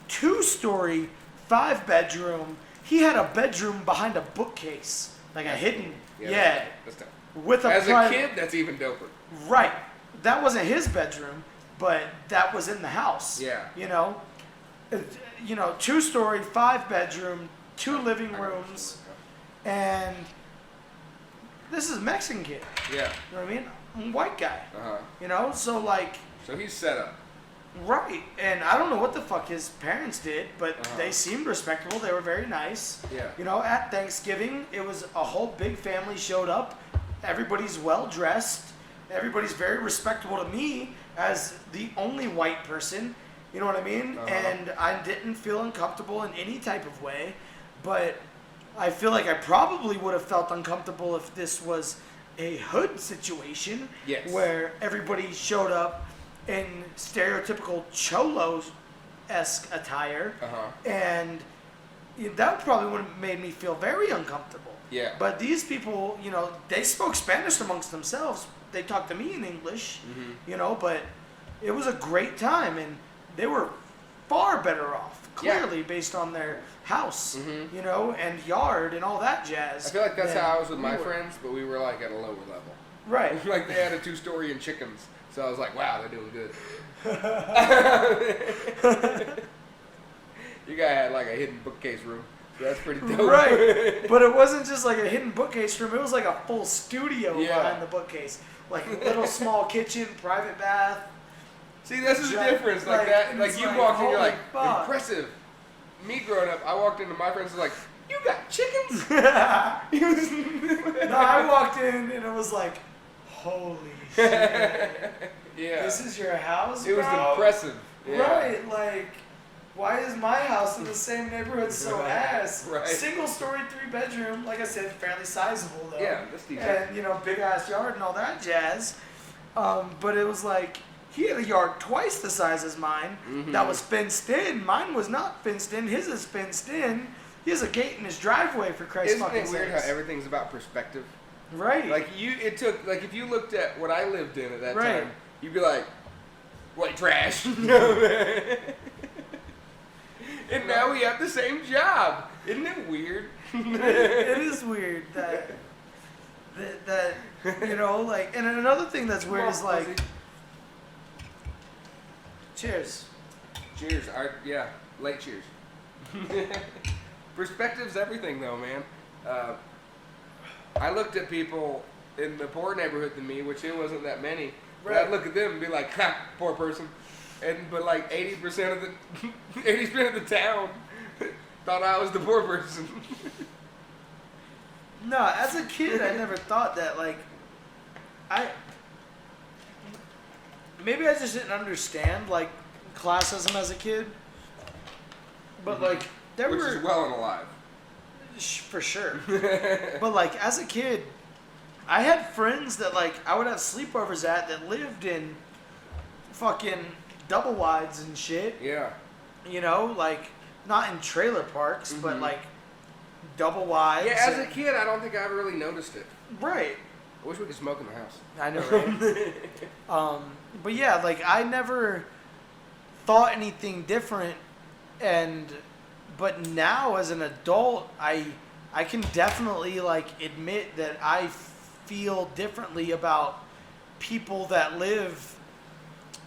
2-story, 5-bedroom. He had a bedroom behind a bookcase, like a hidden. Yeah. That's dope. With a As private, a kid, that's even doper. right. That wasn't his bedroom, but that was in the house. Yeah. You know, 2-story, 5-bedroom, 2 living rooms, and this is Mexican kid. Yeah. You know what I mean? I'm a white guy. You know, so like. So he's set up. Right, and I don't know what the fuck his parents did, but they seemed respectable. They were very nice. Yeah. You know, at Thanksgiving, it was a whole big family showed up. Everybody's well dressed. Everybody's very respectable to me as the only white person. You know what I mean? And I didn't feel uncomfortable in any type of way, but I feel like I probably would have felt uncomfortable if this was a hood situation where everybody showed up in stereotypical Cholo-esque attire, and that probably would have made me feel very uncomfortable. Yeah. But these people, you know, they spoke Spanish amongst themselves. They talked to me in English, you know, but it was a great time, and they were far better off, clearly, based on their house, you know, and yard and all that jazz. I feel like that's how I was with my friends, but we were like at a lower level. Right. Like they had a 2-story and chickens. So I was like, wow, they're doing good. You guy had like a hidden bookcase room. So that's pretty dope. Right. But it wasn't just like a hidden bookcase room. It was like a full studio behind the bookcase. Like a little small kitchen, private bath. See, this is the difference. Like that. Like you walked in, you're like, impressive. Me growing up, I walked into my friends and was like, you got chickens? No, I walked in and it was like, holy shit. Yeah. This is your house, It was impressive. Yeah. Right, like, why is my house in the same neighborhood so ass? Right. Single story, 3-bedroom, like I said, fairly sizable though. Yeah, that's decent. And, you know, big ass yard and all that jazz. But it was like, he had a yard twice the size as mine that was fenced in. Mine was not fenced in. His is fenced in. He has a gate in his driveway, for Christ's fucking Isn't it weird sakes. how everything's about perspective? Right. Like if you looked at what I lived in at that time, you'd be like, what, trash? And now we have the same job. Isn't it weird? It is weird that you know, like, and another thing that's weird is like, cheers. Cheers. Late cheers. Perspective's everything, though, man. I looked at people in the poor neighborhood than me, which it wasn't that many. But I'd look at them and be like, "Ha, poor person," but like 80% of the town thought I was the poor person. No, as a kid, I never thought that. Like, maybe I just didn't understand like classism as a kid. But like there which were is well and alive. For sure. But like as a kid, I had friends that like I would have sleepovers at that lived in fucking double wides and shit. Yeah. You know, like not in trailer parks, but Mhm. like double wides. Yeah, as a and- kid, I don't think I ever really noticed it. Right. I wish we could smoke in the house. I know, right? But yeah, like I never thought anything different, but now as an adult, I can definitely like admit that I feel differently about people that live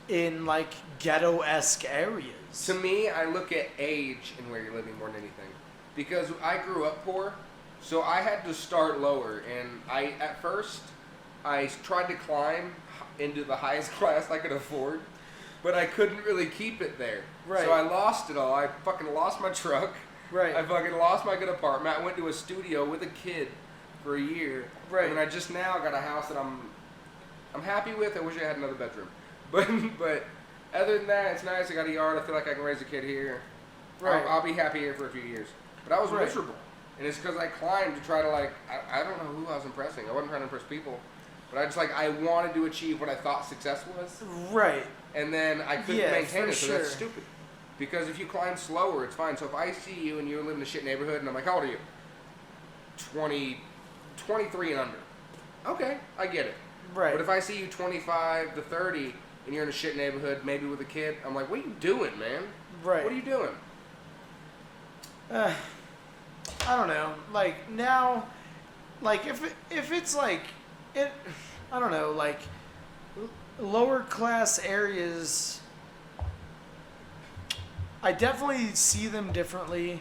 in like ghetto-esque areas. To me, I look at age and where you're living more than anything. Because I grew up poor, so I had to start lower. And at first, I tried to climb into the highest class I could afford, but I couldn't really keep it there. Right. So I lost it all. I fucking lost my truck. Right. I fucking lost my good apartment. I went to a studio with a kid for a year. Right. And I just now got a house that I'm happy with. I wish I had another bedroom. But other than that, it's nice. I got a yard. I feel like I can raise a kid here. Right. I'll be happy here for a few years. But I was Right. miserable. And it's because I climbed to try to like, I don't know who I was impressing. I wasn't trying to impress people. But I wanted to achieve what I thought success was. Right. And then I couldn't Yeah, maintain for it, so that's sure. stupid. Because if you climb slower, it's fine. So if I see you and you live in a shit neighborhood and I'm like, how old are you? 23 and under. Okay, I get it. Right. But if I see you 25 to 30 and you're in a shit neighborhood, maybe with a kid, I'm like, what are you doing, man? Right. What are you doing? I don't know. Like now, like if it's like it, I don't know. Like lower class areas, I definitely see them differently,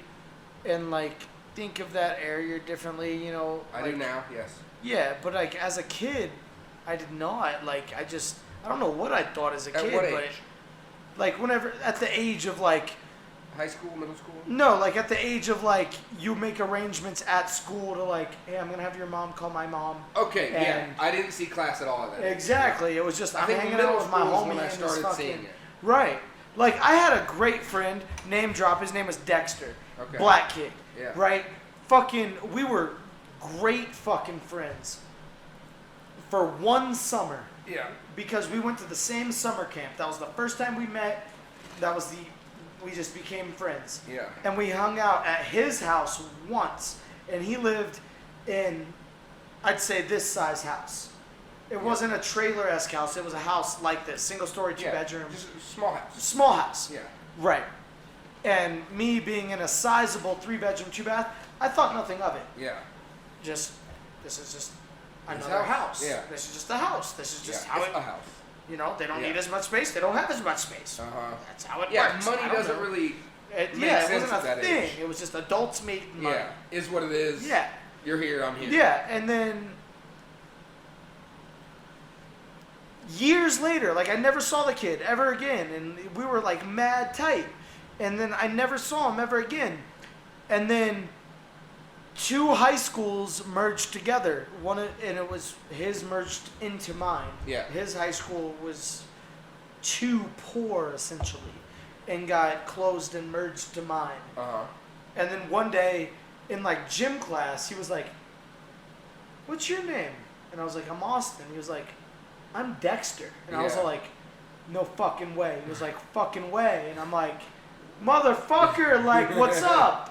and like think of that area differently. You know. I like, do now, yes. Yeah, but like as a kid, I did not. Like I don't know what I thought as a At kid, what but age? like whenever at the age of like. High school, middle school? No, like at the age of like you make arrangements at school to like, hey, I'm gonna have your mom call my mom. Okay, yeah. And- I didn't see class at all of that. Exactly. It was just I I'm think hanging middle out with my school is homie when I and started this fucking seeing it. right. Like I had a great friend, name drop. His name was Dexter, Okay. black kid. Yeah. Right. Fucking, we were great fucking friends for one summer Yeah. because we went to the same summer camp. That was the first time we met. We just became friends. Yeah. And we hung out at his house once. And he lived in, I'd say, this size house. It wasn't a trailer-esque house. It was a house like this. Single story, two bedrooms. Just a small house. Small house. Yeah. Right. And me being in a sizable 3-bedroom, 2-bath, I thought nothing of it. Yeah. This is just His another house. house. Yeah. This is just a house. This is just Yeah, how it's it, a house. you know, they don't Yeah. need as much space. They don't have as much space. Uh-huh. That's how it Yeah, works. money I don't doesn't know. really It, make yeah, it sense wasn't at a that thing. age. It was just adults making money. Yeah. Is what it is. Yeah. You're here, I'm here. Yeah, and then years later, like I never saw the kid ever again, and we were like mad tight. And then I never saw him ever again. And then 2 high schools merged together. And it was his merged into mine. Yeah. His high school was too poor essentially, and got closed and merged to mine. Uh-huh. And then one day in like gym class, he was like, "What's your name?" And I was like, "I'm Austin." He was like, "I'm Dexter." And I was Yeah. like, "No fucking way." He was like, "Fucking way." And I'm like, "Motherfucker, like, what's up?"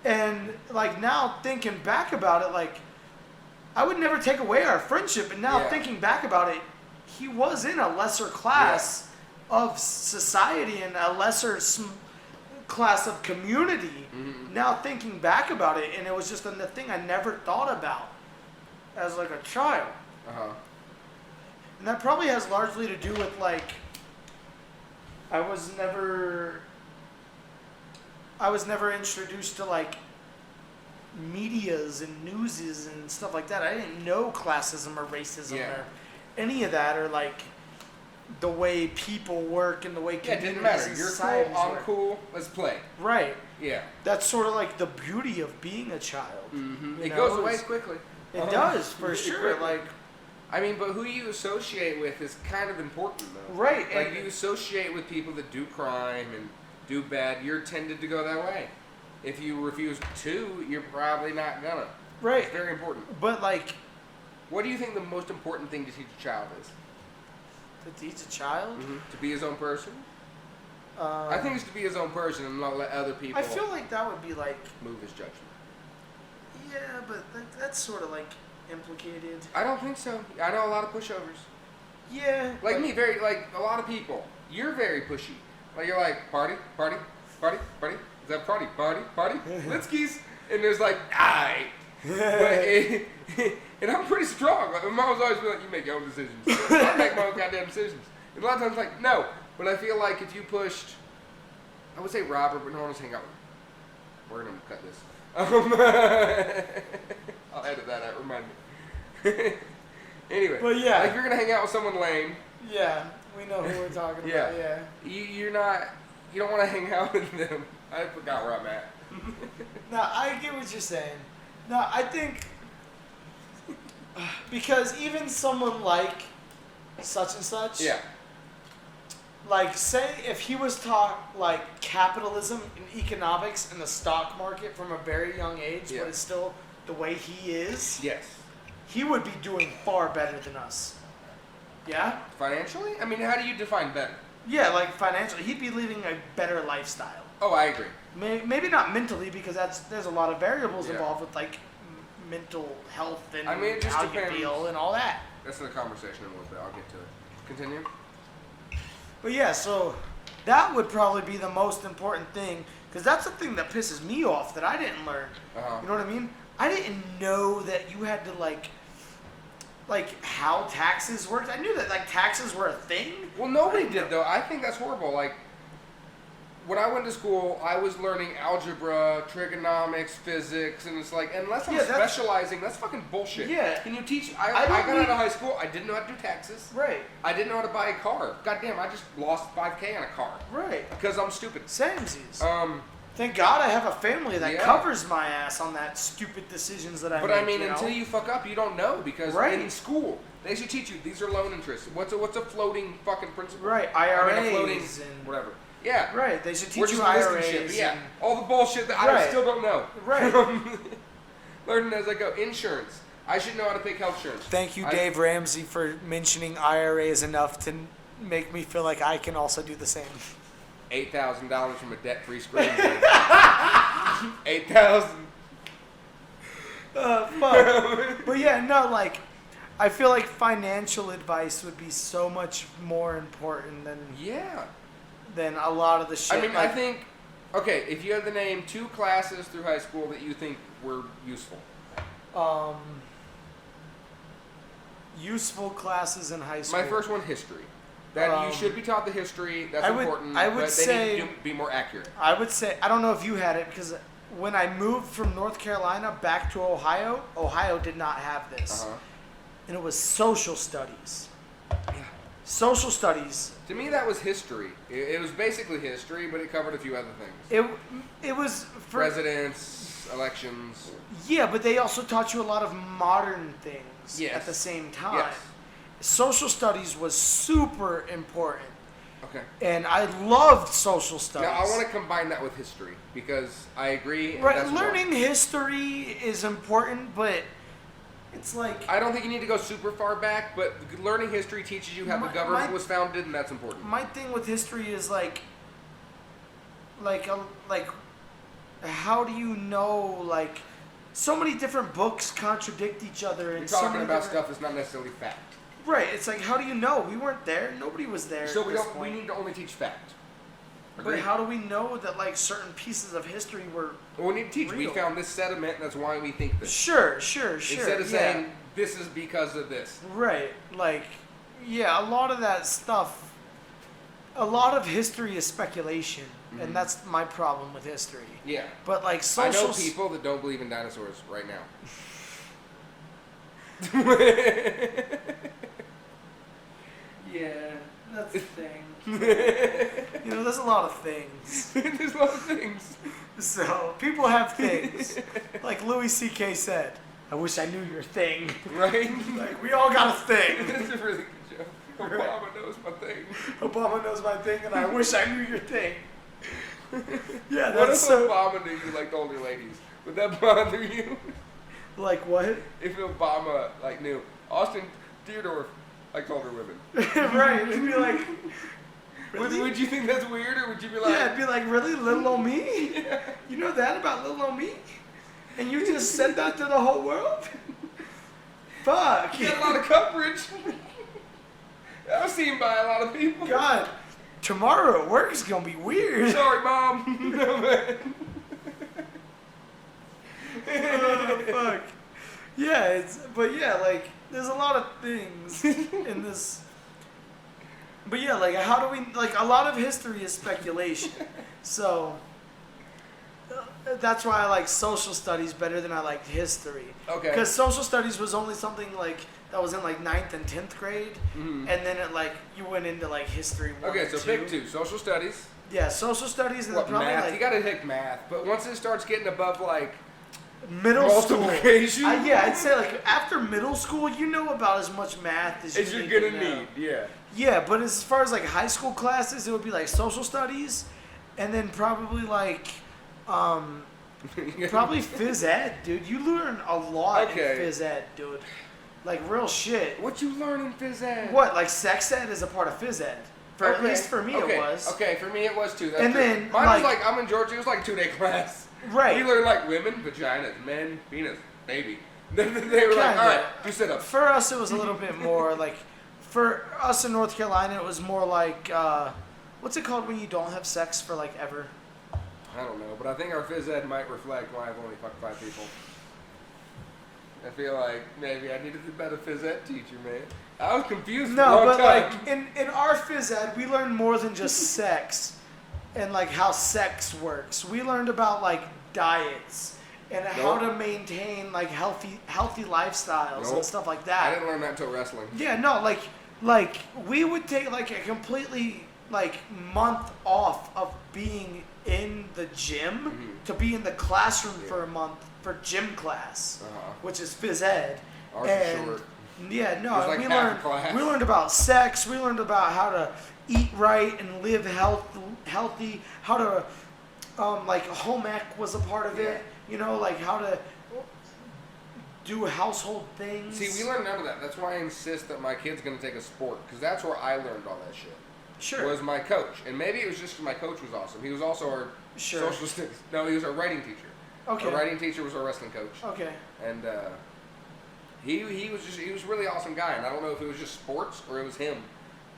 And like now thinking back about it, like I would never take away our friendship. And now Yeah. thinking back about it, he was in a lesser class of society and a lesser class of community. Mhm. Now thinking back about it, and it was just a thing I never thought about as like a child. Uh-huh. And that probably has largely to do with like I was never introduced to like medias and newses and stuff like that. I didn't know classism or racism Yeah. or any of that, or like the way people work and the way Yeah, it communities didn't matter. and You're cool, societies I'm work. cool, let's play. Right. Yeah. That's sort of like the beauty of being a child. Mm-hmm. You It know, goes away it's- quickly. It does, for It sure. quickly. Like, I mean, but who you associate with is kind of important, though. right. Like, and- you associate with people that do crime and do bad, you're tended to go that way. If you refuse 2, you're probably not gonna. Right. It's very important. But like, What do you think the most important thing to teach a child is? to teach a child. To be his own person? Um, I think it's to be his own person and not let other people I feel like that would be like, move his judgment. yeah, but that's sort of like implicated. I don't think so. I know a lot of pushovers. Yeah. Like me, like a lot of people. You're very pushy. Like you're like, party, party, party, party. Is that party, party, party? Litskis. And there's like, aight. And I'm pretty strong. Like, my mom's always been like, you make your own decisions. I make my own goddamn decisions. And a lot of times, like, no. But I feel like if you pushed, I would say Robert, but no one was hang out with. We're gonna cut this. I'll edit that out. Remind me. Anyway, But yeah. like you're gonna hang out with someone lame. Yeah, we know who we're talking Yeah. about. Yeah. You don't want to hang out with them. I forgot where I'm at. No, I get what you're saying. No, I think because even someone like such and such, Yeah. like say if he was taught like capitalism and economics and the stock market from a very young age, Yeah. but it's still the way he is, Yes. he would be doing far better than us. Yeah? Financially? I mean, how do you define better? Yeah, like financially, he'd be living a better lifestyle. Oh, I agree. Maybe not mentally because there's a lot of variables Yeah. involved with like mental health and I mean, it just how depends. you feel and all that. That's the conversation in a little bit. I'll get to it. Continue. But yeah, so that would probably be the most important thing because that's the thing that pisses me off that I didn't learn. Uh-huh. You know what I mean? I didn't know that you had to like how taxes worked. I knew that like taxes were a thing. Well, nobody I didn't did, though. I think that's horrible. Like, when I went to school, I was learning algebra, trigonomics, physics, and it's like, unless I'm Yeah, that's- specializing, that's fucking bullshit. Yeah. Can you teach? I I don't got out need- of high school, I didn't know how to do taxes. Right, I didn't know how to buy a car. Goddamn, I just lost $5K on a car. right. Because I'm stupid. Samesies. Thank Thank God I have a family that Yeah. covers my ass on that stupid decisions that I But make. I mean, you know? until you fuck up, you don't know because Right. in school they should teach you these are loan interests. What's a floating fucking principal? Right, I mean, a IRAs floating and whatever. Yeah. right, they should We're teach just you listing IRAs. shit. Yeah. and- All the bullshit that I Right. still don't know. Right. Learning as I go. Insurance. I should know how to take health insurance. Thank you, I- Dave Ramsey, for mentioning IRAs enough to make me feel like I can also do the same. $8,000 from a debt-free screen. 8,000. Fuck. But yeah, no, like, I feel like financial advice would be so much more important Yeah. than a lot of the shit. I mean, like, I think. Okay, if you had to name 2 classes through high school that you think were useful. Useful classes in high school. My first one, history. That you should be taught the history. That's important. I would but they say- need to be more accurate. I would say, I don't know if you had it, because when I moved from North Carolina back to Ohio, Ohio did not have this. Uh-huh. And it was social studies. Social studies. To me, that was history. It was basically history, but it covered a few other things. It was for Presidents, elections. yeah, but they also taught you a lot of modern things Yes. at the same time. Yes. Social studies was super important, Okay. and I loved social studies. Now, I want to combine that with history because I agree. right, That's learning wrong. history is important, but it's like I don't think you need to go super far back, but learning history teaches you how the government was founded, and that's important. my thing with history is like how do you know like so many different books contradict each other and You're so talking many about different- stuff that's not necessarily fact. right, it's like how do you know? We weren't there, nobody was there So at we this don't. We point. need to only teach fact. But Agreed. how do we know that like certain pieces of history were Well, we need to teach. We real? found this sediment, and that's why we think this. sure Instead of yeah. saying this is because of this. right, like yeah, a lot of that stuff, a lot of history is speculation, and that's my problem with history. Yeah. But like I social know people that don't believe in dinosaurs right now. yeah, that's the thing. You know, there's a lot of things. There's a lot of things. So people have things. Like Louis C.K. said, "I wish I knew your thing." Right? Like we all got a thing. That's a really good joke. Obama knows my thing. Obama knows my thing, and I wish I knew your thing. Yeah, What if that's so. Obama knew you liked older ladies? Would that bother you? Like what? If Obama like knew Austin Theodore likes older women, Right. It'd be like. Really? would you think that's weird, or would you be like, Yeah, it'd be like, really, little old me? You know that about little old me? And you just said that to the whole world? Fuck. you got a lot of coverage? I was seen by a lot of people. God, tomorrow at work is gonna be weird. Sorry, Mom. No, man. Oh, fuck. Yeah, but yeah, like, there's a lot of things in this. But yeah, like, how do we, like, a lot of history is speculation. So, that's why I like social studies better than I liked history. Okay. Because social studies was only something, like, that was in, like, 9th and 10th grade. Mhm. And then it, like, you went into, like, history 1 Okay, and so 2. pick 2. Social studies. Yeah, social studies and What, probably, math? like, You gotta pick math. But once it starts getting above, like, middle school. multiplication. Yeah, I'd say, like, after middle school, you know about as much math as as you you're need gonna to know. need, yeah. Yeah, but as far as like high school classes, it would be like social studies, and then probably like, probably phys ed, dude. You learn a lot Okay. in phys ed, dude. Like real shit. What you learn in phys ed? What? Like sex ed is a part of phys ed. For at Okay, least for me okay, it was. Okay, for me it was too. That's And true. then, Mine like- was like, I'm in Georgia, it was like a 2-day class. Right. We learned like women, vaginas, men, penis, baby. They were like, Kinda. alright, do sit-ups. For us, it was a little bit more like. For us in North Carolina, it was more like, what's it called when you don't have sex for like ever? I don't know, but I think our phys ed might reflect why I've only fucked 5 people. I feel like maybe I needed a better phys ed teacher, man. I was confused for a No, long but time. like in our phys ed, we learned more than just sex and like how sex works. We learned about like diets and how Nope. to maintain like healthy lifestyles Nope. and stuff like I that. didn't learn that until wrestling. Yeah, no, like we would take like a completely like month off of being in the gym Mhm. to be in the classroom Yeah. for a month for gym class, Uh-huh. which is phys ed. Ours is And short. yeah, It was no, like we half a learned class. we learned about sex. We learned about how to eat right and live healthy. How to like home ec was a part of Yeah. it. You know, like how to do household things. See, we learned none of that. That's why I insist that my kid's gonna take a sport, because that's where I learned all that shit. Sure. Was my coach, and maybe it was just 'cause my coach was awesome. He was also our Sure. social studies. No, he was our writing teacher. Okay. Our writing teacher was our wrestling coach, Okay. and he was a really awesome guy. And I don't know if it was just sports or it was him,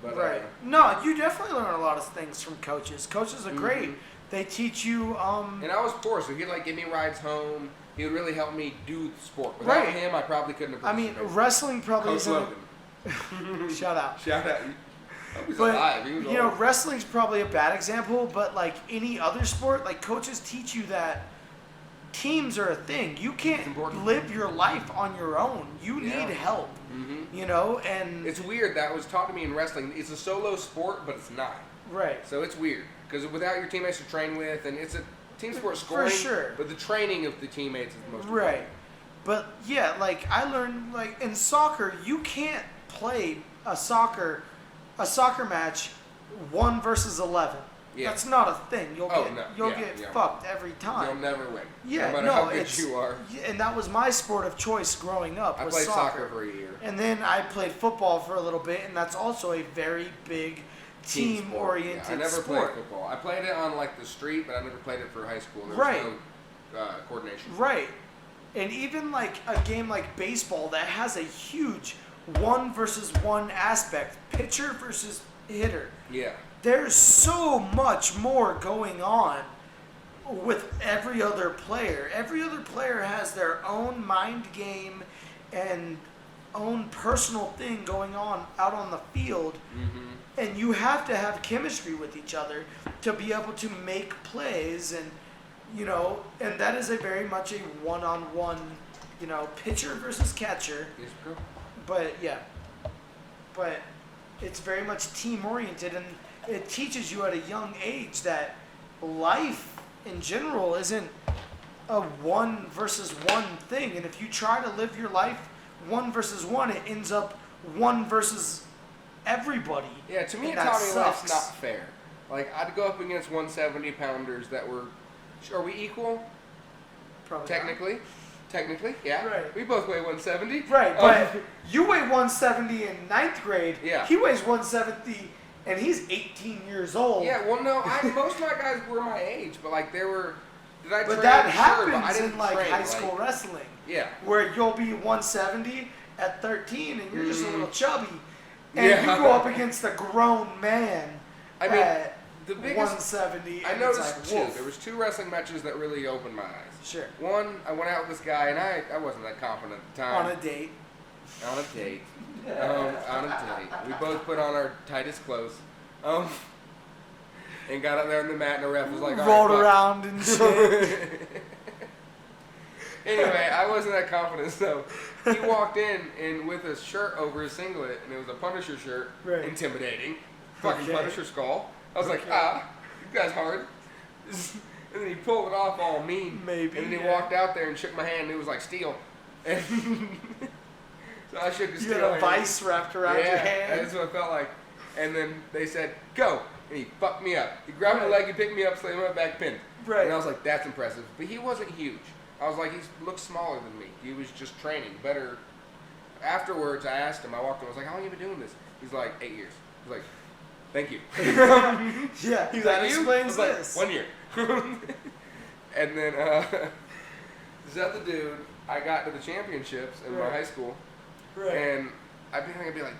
but Right. No, you definitely learn a lot of things from coaches. Coaches are great. Mhm. They teach you. And I was poor, so he'd like give me rides home. He would really help me do the sport. Without Right. him, I probably couldn't have. I mean, participated. wrestling probably Coach isn't. Logan. Shout out. Shout out. Hope he's But alive. He was you know, old. wrestling's probably a bad example. But like any other sport, like coaches teach you that teams are a thing. You can't important. live your life on your own. You Yeah. need help. Mhm. You know, and It's weird. That was taught to me in wrestling. It's a solo sport, but it's not. right. So it's weird because without your teammates to train with, and it's a team sport scoring. sure. But the training of the teammates is the most Right. important. But yeah, like I learned like in soccer, you can't play a soccer match 1 versus 11. Yeah. That's not a thing. You'll Oh, get no. you'll Yeah, get yeah. fucked every You'll time. never win. Yeah, no matter no, how good it's you are. yeah, and that was my sport of choice growing up. I was played soccer for a year. And then I played football for a little bit, and that's also a very big Team sport. team-oriented Yeah, I never sport. played football. I played it on like the street, but I never played it for high school. There Right. was no coordination. Right. And even like a game like baseball that has a huge 1 versus 1 aspect, pitcher versus hitter. Yeah. There's so much more going on with every other player. Every other player has their own mind game and own personal thing going on out on the field. Mm-hmm. And you have to have chemistry with each other to be able to make plays, and you know, and that is a very much a one-on-one, you know, pitcher versus catcher. Yes, bro. But yeah, but it's very much team-oriented, and it teaches you at a young age that life in general isn't a 1 versus 1 thing, and if you try to live your life 1 versus 1, it ends up 1 versus everybody. Yeah, to me And it that taught me life's sucks. not fair. Like, I'd go up against 170 pounders that were. Are we equal? Probably Technically. Technically, yeah. Right. We both weigh 170. Right, but you weigh 170 in ninth grade. Yeah. He weighs 170, and he's 18 years old. Yeah, well, no, most of my guys were my age, but like they were. Did I But train? that Sure, happens but I didn't in like train, high school wrestling, Yeah. where you'll be 170 at 13, and you're just a little chubby, and Yeah. you go up against a grown man I mean, at the biggest. 170. I and noticed it's like, two. woof. There was 2 wrestling matches that really opened my eyes. Sure. One, I went out with this guy, and I wasn't that confident at the time. On a date. On a date. On a date. We both put on our tightest clothes. And got up there on the mat, and the ref was like, all Rolled right, around and shit. Anyway, I wasn't that confident, so he walked in with a shirt over his singlet, and it was a Punisher shirt. Right. Intimidating. Fucking Okay. Punisher skull. I was like, Okay. you guys hard. And then he pulled it off all mean. Maybe, And then he yeah. walked out there and shook my hand, and it was like steel. And so I shook his You steel had a hand. vice wrapped around your hand. That's what it felt like. And then they said, go. And he fucked me up. He grabbed my leg, he picked me up, slammed my back, pinned. Right. And I was like, that's impressive. But he wasn't huge. I was like, he looked smaller than me. He was just training better. Afterwards, I asked him, I walked in, I was like, how long have you been doing this? He's like, 8 years. I was like, thank you. Yeah, He's that like, you? explains I was this. like, 1 year. And then, this other dude, I got to the championships in my Right. high school. Right. And I think I'd be like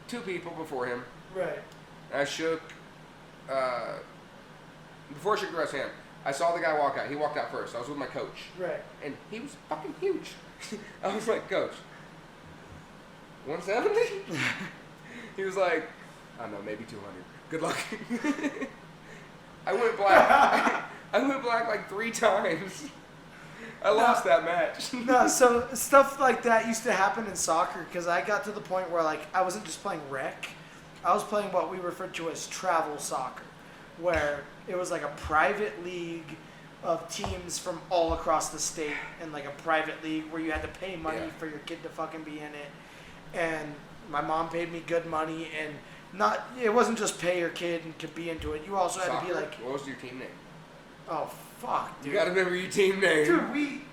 2 people before him. Right. I shook, before I shook the rest hand, I saw the guy walk out. He walked out first. I was with my coach. Right. And he was fucking huge. I was like, Coach, 170? He was like, I don't know, maybe 200. Good luck. I went black. I went black like 3 times. I lost that match. No, so stuff like that used to happen in soccer because I got to the point where like I wasn't just playing rec, I was playing what we referred to as travel soccer, where it was like a private league of teams from all across the state and like a private league where you had to pay money Yeah. for your kid to fucking be in it. And my mom paid me good money and not it wasn't just pay your kid and could be into it. You also had to be Soccer? like, What was your team name? oh fuck, You dude. gotta remember your team name.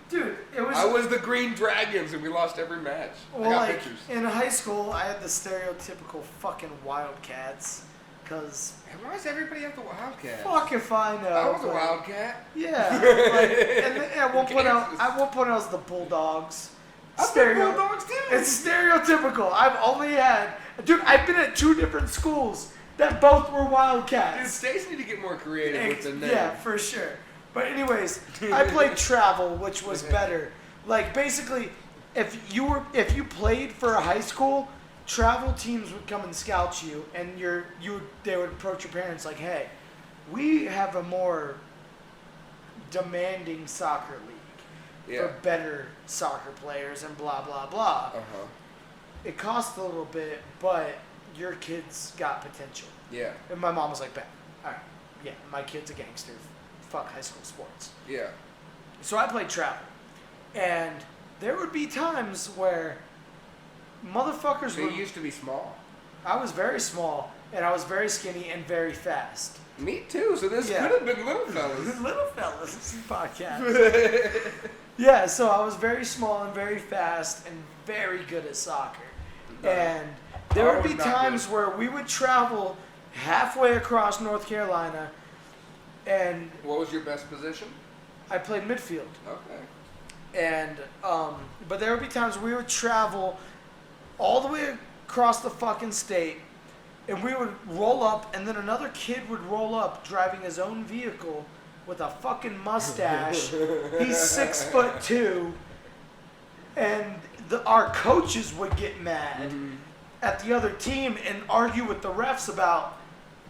Dude, it was I was the Green Dragons and we lost every match. Well, I got like, pictures. in high school, I had the stereotypical fucking Wildcats. Because, And why does everybody have the Wildcat? fuck if I know. I was a but- Wildcat. Yeah. Like, and then at one point, Kansas. I was the Bulldogs. I played Bulldogs too. It's stereotypical. I've only had... Dude, I've been at 2 different schools that both were Dude, Wildcats. states need to get more creative with the name. Yeah, for sure. But anyways, I played travel, which was better. Like basically, if you played for a high school, travel teams would come and scout you, and they would approach your parents like, "Hey, we have a more demanding soccer league Yeah. for better soccer players and blah blah blah. Uh-huh. It costs a little bit, but your kid's got potential." Yeah. And my mom was like, "Bet, all right, yeah, my kid's a gangster. Fuck high school sports." Yeah. So I played travel, and there would be times where motherfuckers So would. you used to be small. I was very small, and I was very skinny and very fast. Me too. So this Yeah. could have been little fellas. Little fellas podcast. Yeah, so I was very small and very fast and very good at soccer. And there I would was be not times good. where we would travel halfway across North Carolina, and What was your best position? I played midfield. Okay. And but there would be times we would travel all the way across the fucking state, and we would roll up, and then another kid would roll up driving his own vehicle with a fucking mustache. He's 6'2", and our coaches would get mad at the other team and argue with the refs about,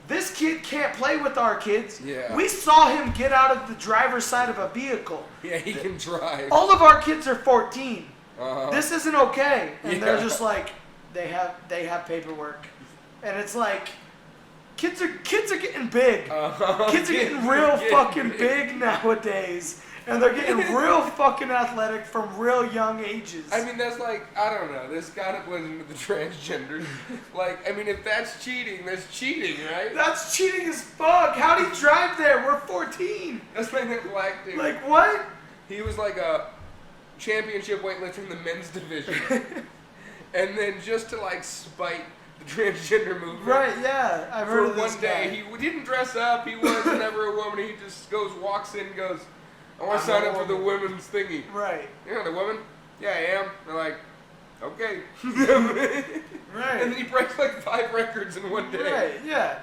this kid can't play with our kids. Yeah. We saw him get out of the driver's side of a vehicle. Yeah, he can drive. All of our kids are 14. Uh-huh. This isn't okay. And they're Yeah. just like, they have paperwork. And it's like, kids are getting big. Uh-huh. Kids are getting real fucking big nowadays. And they're getting real fucking athletic from real young ages. I mean, that's like, I don't know, this kind of plays into the transgender. Like, I mean, if that's cheating, that's cheating, right? That's cheating as fuck. How'd he drive there? We're 14. That's like that black dude. Like, what? He was like a championship weightlifter in the men's division. And then just to like spite the transgender movement. Right, yeah. I've heard For of this one day, guy. he didn't dress up, he was never a woman, he just walks in and goes, I want to sign up for the women's thingy. Right. You know the woman? Yeah, I am. They're like, okay. Right. And then he breaks like 5 records in one day. Right, yeah.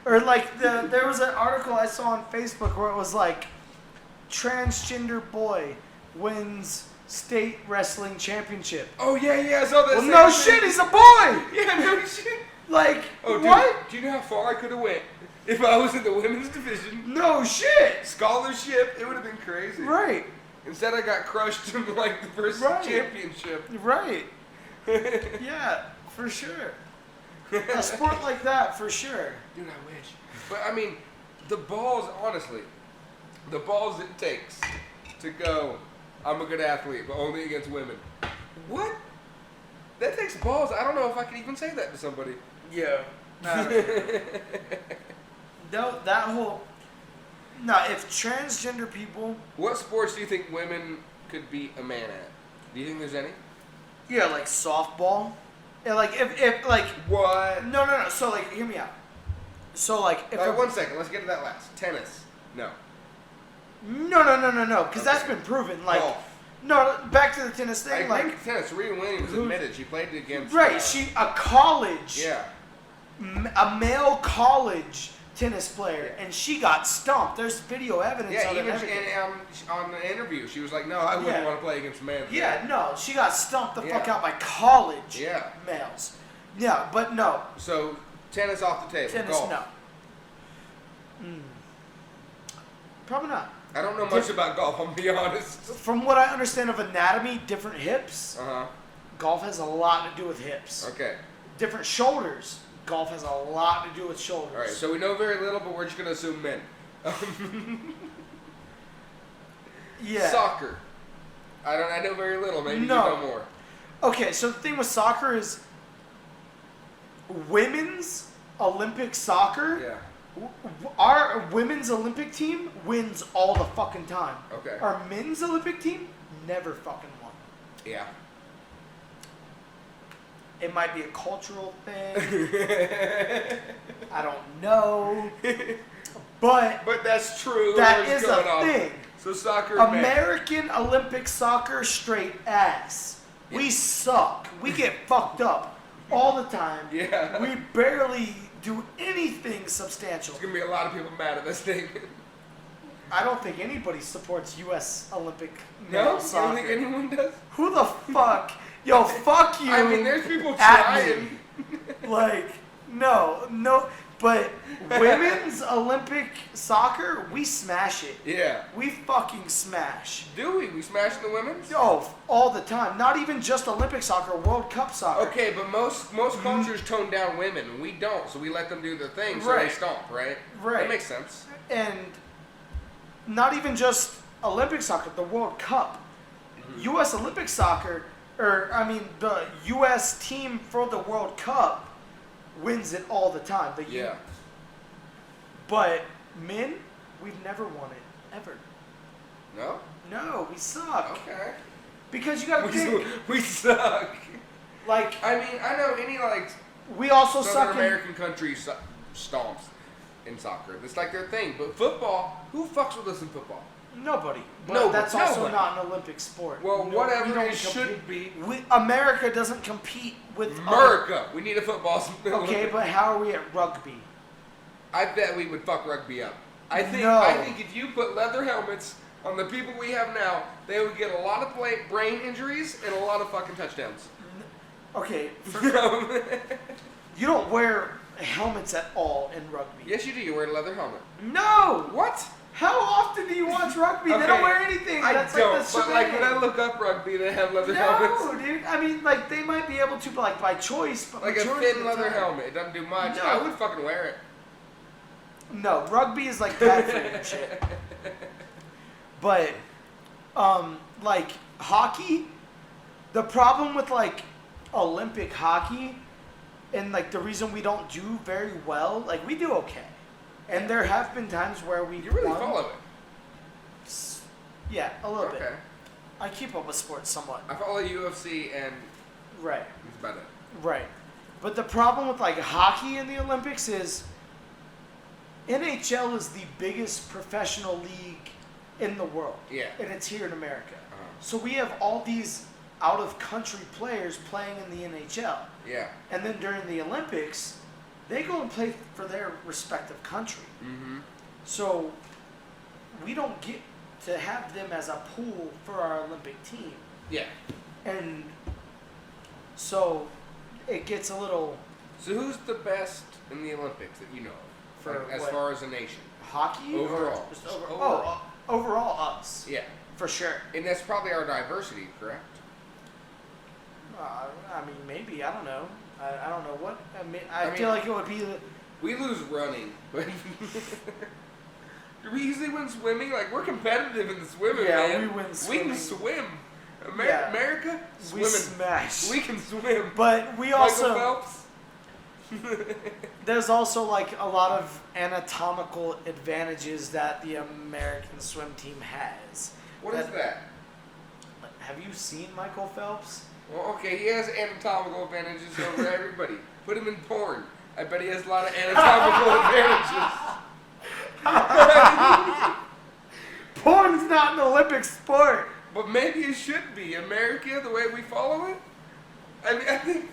Or like there was an article I saw on Facebook where it was like transgender boy wins state wrestling championship. Oh yeah, I saw that. Well, no shit, he's a boy. Yeah, no shit. Like, Oh, dude, what? do you know how far I could have went if I was in the women's division? No shit. Scholarship, it would have been crazy. Right, Instead, I got crushed in like the first Right. championship. right. Yeah, for sure. A sport like that, for sure. Dude, I wish. But I mean, the balls, honestly, the balls it takes to go, I'm a good athlete, but only against women. What? That takes balls. I don't know if I could even say that to somebody. Yeah. No, that whole. No, if transgender people. What sports do you think women could beat a man at? Do you think there's any? Yeah, like softball. Yeah, like if like. What? No. So like, hear me out. So like, if One second. Let's get to that last. Tennis. No. No, because that's been proven. Like, Golf. no, back to the tennis I thing. agree Like, with tennis. Serena Williams admitted she played against. right? She a college, Yeah. a male college tennis player, and she got stumped. There's video evidence Yeah, of it. even and everything. on the interview, she was like, "No, I wouldn't Yeah. want to play against men." Yeah, no, she got stumped the fuck Yeah. out by college Yeah. males. Yeah, but no, So tennis off the table. tennis, Golf. no. Probably not. I don't know much about golf. I'm gonna be honest. From what I understand of anatomy, different hips. Uh Golf has a lot to do with hips. huh. Okay. Different shoulders. Golf has a lot to do with shoulders. All right. So we know very little, but we're just gonna assume men. Yeah. Soccer. I know very little. Maybe No. you know more. Okay, so the thing with soccer is women's Olympic soccer. Yeah. Our women's Olympic team wins all the fucking time. Okay. Our men's Olympic team never fucking won. Yeah. It might be a cultural thing. I don't know. But But that's true. that What's is going a on? thing. So soccer. men. American Olympic soccer straight ass. We suck. We get fucked up all the time. Yeah. We barely do anything substantial. There's gonna be a lot of people mad at this thing. I don't think anybody supports U.S. Olympic No, male you don't soccer. think anyone does? Who the fuck? Yo, fuck you. I mean, there's people at trying. me. Like, no. But women's Olympic soccer, we smash it. Yeah. We fucking smash. Do we? We smashing the women's? Oh, all the time. Not even just Olympic soccer, World Cup soccer. Okay, but most cultures tone down women, and we don't, so we let them do their thing, so Right. they stomp, right? Right. That makes sense. And not even just Olympic soccer, the World Cup. U.S. Olympic soccer, the U.S. team for the World Cup wins it all the time. Yeah. But men, we've never won it, ever. No? No, we suck. Okay. Because you gotta think, We suck. like, I mean, I know any, like, we also Southern suck in... American country stomps in soccer. It's like their thing. But football, who fucks with us in football? Nobody. But Nobody. that's also Nobody. not an Olympic sport. Well, No, whatever we don't it should compete. be. America doesn't compete with America. We need a football. Okay, but how are we at rugby? I bet we would fuck rugby up. I think No. if you put leather helmets on the people we have now, they would get a lot of brain injuries and a lot of fucking touchdowns. Okay, you don't wear helmets at all in rugby. Yes, you do. You wear a leather helmet. No! What? How often do you watch rugby? They Okay, don't wear anything. I That's don't. like the But like when I shebang. look up rugby, they have leather helmets. No, dude. I mean, like, they might be able to, like, by choice, but Like a majority of thin the leather time- helmet. It doesn't do much. No. I would fucking wear it. No, rugby is like bad for you and shit. But like hockey, the problem with like Olympic hockey, and like the reason we don't do very well, like we do okay, and there have been times where we You really follow it. Yeah, a little bit. Okay. I keep up with sports somewhat. I follow UFC and Right. that's about it. Right. But the problem with like hockey in the Olympics is NHL is the biggest professional league in the world. Yeah. And it's here in America. Uh-huh. So we have all these out of country players playing in the NHL. Yeah. And then during the Olympics, they go and play for their respective country. Mm-hmm. So we don't get to have them as a pool for our Olympic team. Yeah. And so it gets a little So who's the best in the Olympics that you know of? For Like, as what? far as a nation? hockey or Overall. just Just overall. Overall us. Yeah. For sure. And that's probably our diversity, correct? I mean, maybe. I don't know. I don't know what. I mean- feel like it would be. We lose running, but do we usually win swimming? Like we're competitive in the swimming, Yeah, man. we win We can swimming. swim. Yeah. America, We swimming. smash. We can swim. But we Michael also. Phelps. There's also like a lot of anatomical advantages that the American swim team has. What is that? Have you seen Michael Phelps? Well, okay, he has anatomical advantages over everybody. Put him in porn. I bet he has a lot of anatomical advantages. Porn's not an Olympic sport. But maybe it should be. America, the way we follow it. I mean, I think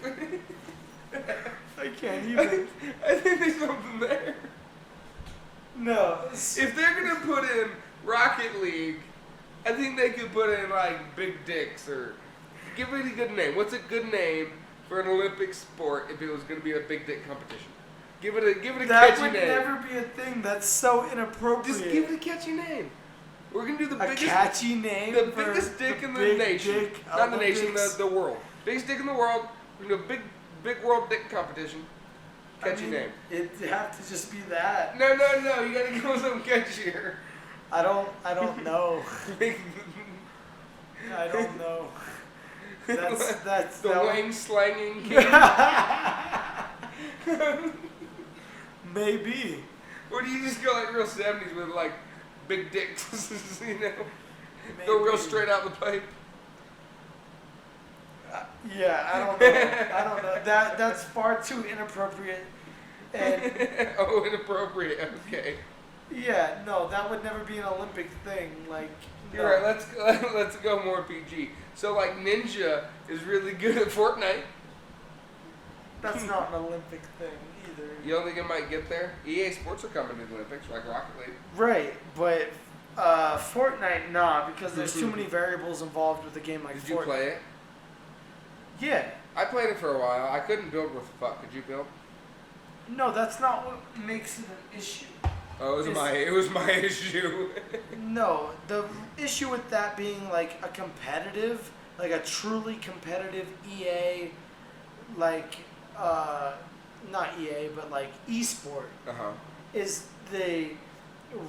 I can't even. I think there's something there. No. If they're gonna put in Rocket League, I think they could put in like Big Dicks or give it a good name. What's a good name for an Olympic sport if it was gonna be a Big Dick competition? Give it a That catchy would name. never be a thing. That's so inappropriate. Just give it a catchy name. We're gonna do the a biggest, catchy name. the for biggest dick the in the big nation, dick not the nation, Olympics. the world. Biggest dick in the world. We're gonna do a big world dick competition. Catchy name. It'd have to just be that. No, you gotta go with something catchier. I don't know. I don't know. That's the that Wang slanging king. Maybe. Or do you just go like real 70s with like big dicks, you know? Maybe. Go real straight out the pipe. Yeah, I don't know. I don't know. That's far too inappropriate. And Oh, inappropriate. Okay. yeah, no, that would never be an Olympic thing. Like, You're no. right. Let's go more PG. So like Ninja is really good at Fortnite. That's not an Olympic thing either. You don't think it might get there? EA Sports are coming to the Olympics, like Rocket League. Right, but Fortnite, nah, because there's too many variables involved with a game like Did Fortnite. you play it? Yeah. I played it for a while. I couldn't build with the fuck. Could you build? No, that's not what makes it an issue. Oh, it was my issue. No, the issue with that being like a competitive, like a truly competitive EA, like not EA, but like esport, Uh-huh. is the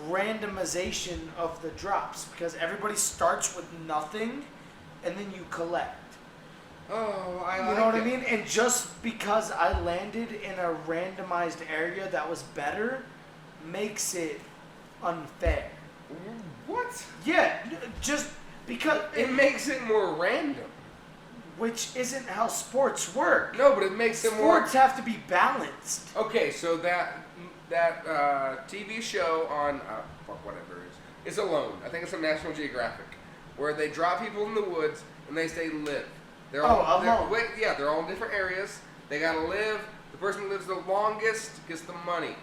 randomization of the drops because everybody starts with nothing, and then you collect. Oh, I You like know what it. I mean? And just because I landed in a randomized area that was better makes it unfair. What? Yeah, just because It makes it more random. which isn't how sports work. No, but it makes it more. Sports have to be balanced. Okay, so that TV show on fuck whatever it is, it's Alone. I think it's on National Geographic, where they drop people in the woods and they say live. They're Alone. they're all in different areas. They gotta live. The person who lives the longest gets the money.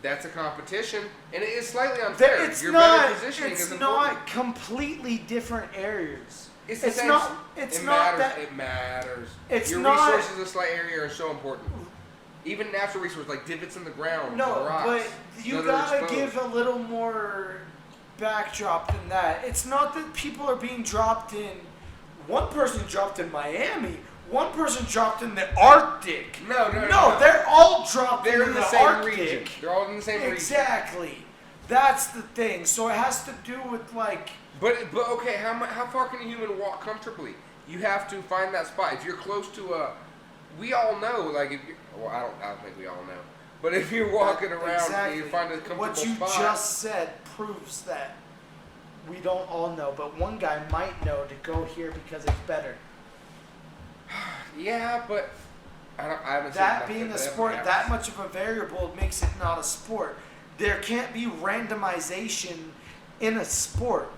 That's a competition, and it is slightly unfair. It's Your not. better positioning It's is important. not completely different areas. It's the same. not. It's it not matters. that. It matters. It's Your not- resources in a slight area are so important. Even natural resources like divots in the ground, No, or rocks. but you that are gotta exposed. give a little more backdrop than that. It's not that people are being dropped in. One person dropped in Miami. One person dropped in the Arctic. No. They're all dropped They're in in the, the same Arctic. region. They're all in the same region. Exactly. That's the thing. So it has to do with like But okay, how far can a human walk comfortably? You have to find that spot. If you're close to a, we all know, like if you, well, I don't think we all know. But if you're walking around Exactly. and you find a comfortable What you spot, just said proves that we don't all know, but one guy might know to go here because it's better. yeah, but I haven't seen That enough being a that sport, happens. that much of a variable makes it not a sport. There can't be randomization in a sport.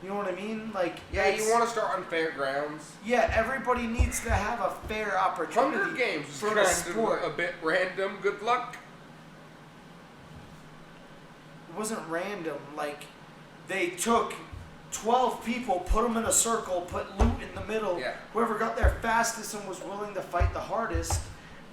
You know what I mean? Like, Yeah, you want to start on fairgrounds. Yeah, everybody needs to have a fair opportunity. Hunger Games is for kind a of sport. a bit random. Good luck. It wasn't random. Like, they took 12 people, put them in a circle, put loot in the middle. Yeah. Whoever got there fastest and was willing to fight the hardest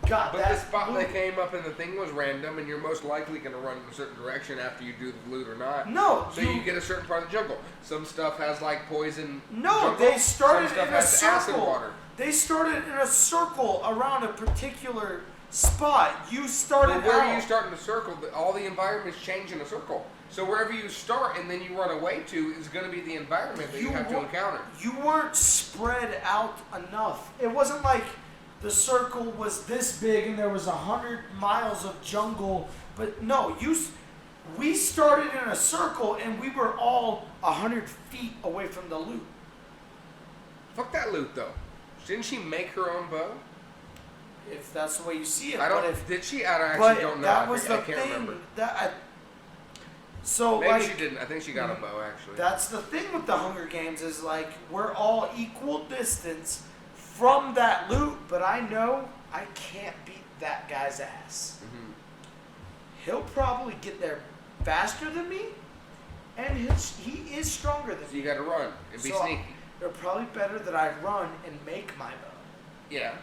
got But that the spot loot. they came up in the thing was random, and you're most likely going to run in a certain direction after you do the loot or not. No, So you get a certain part of the jungle. Some stuff has like poison. No, jungle. they started Some stuff in a has acid circle. water. They started in a circle around a particular spot. You started But where out. you start in a circle, all the environments change in a circle. So wherever you start and then you run away to is going to be the environment that you have to wa- encounter. You weren't spread out enough. It wasn't like the circle was this big and there was 100 miles of jungle. But no, we started in a circle and we were all 100 feet away from the loot. Fuck that loot though. Didn't she make her own bow? If that's the way you see it. I don't. But if, Did she? I actually but don't know. that I was think- the I can't thing. remember. So Maybe like, she didn't. I think she got a bow actually. that's the thing with the Hunger Games is like we're all equal distance from that loot, but I know I can't beat that guy's ass. Mhm. He'll probably get there faster than me, and he is stronger than So me. you got to run and be So, sneaky. They're probably better that I run and make my bow. Yeah.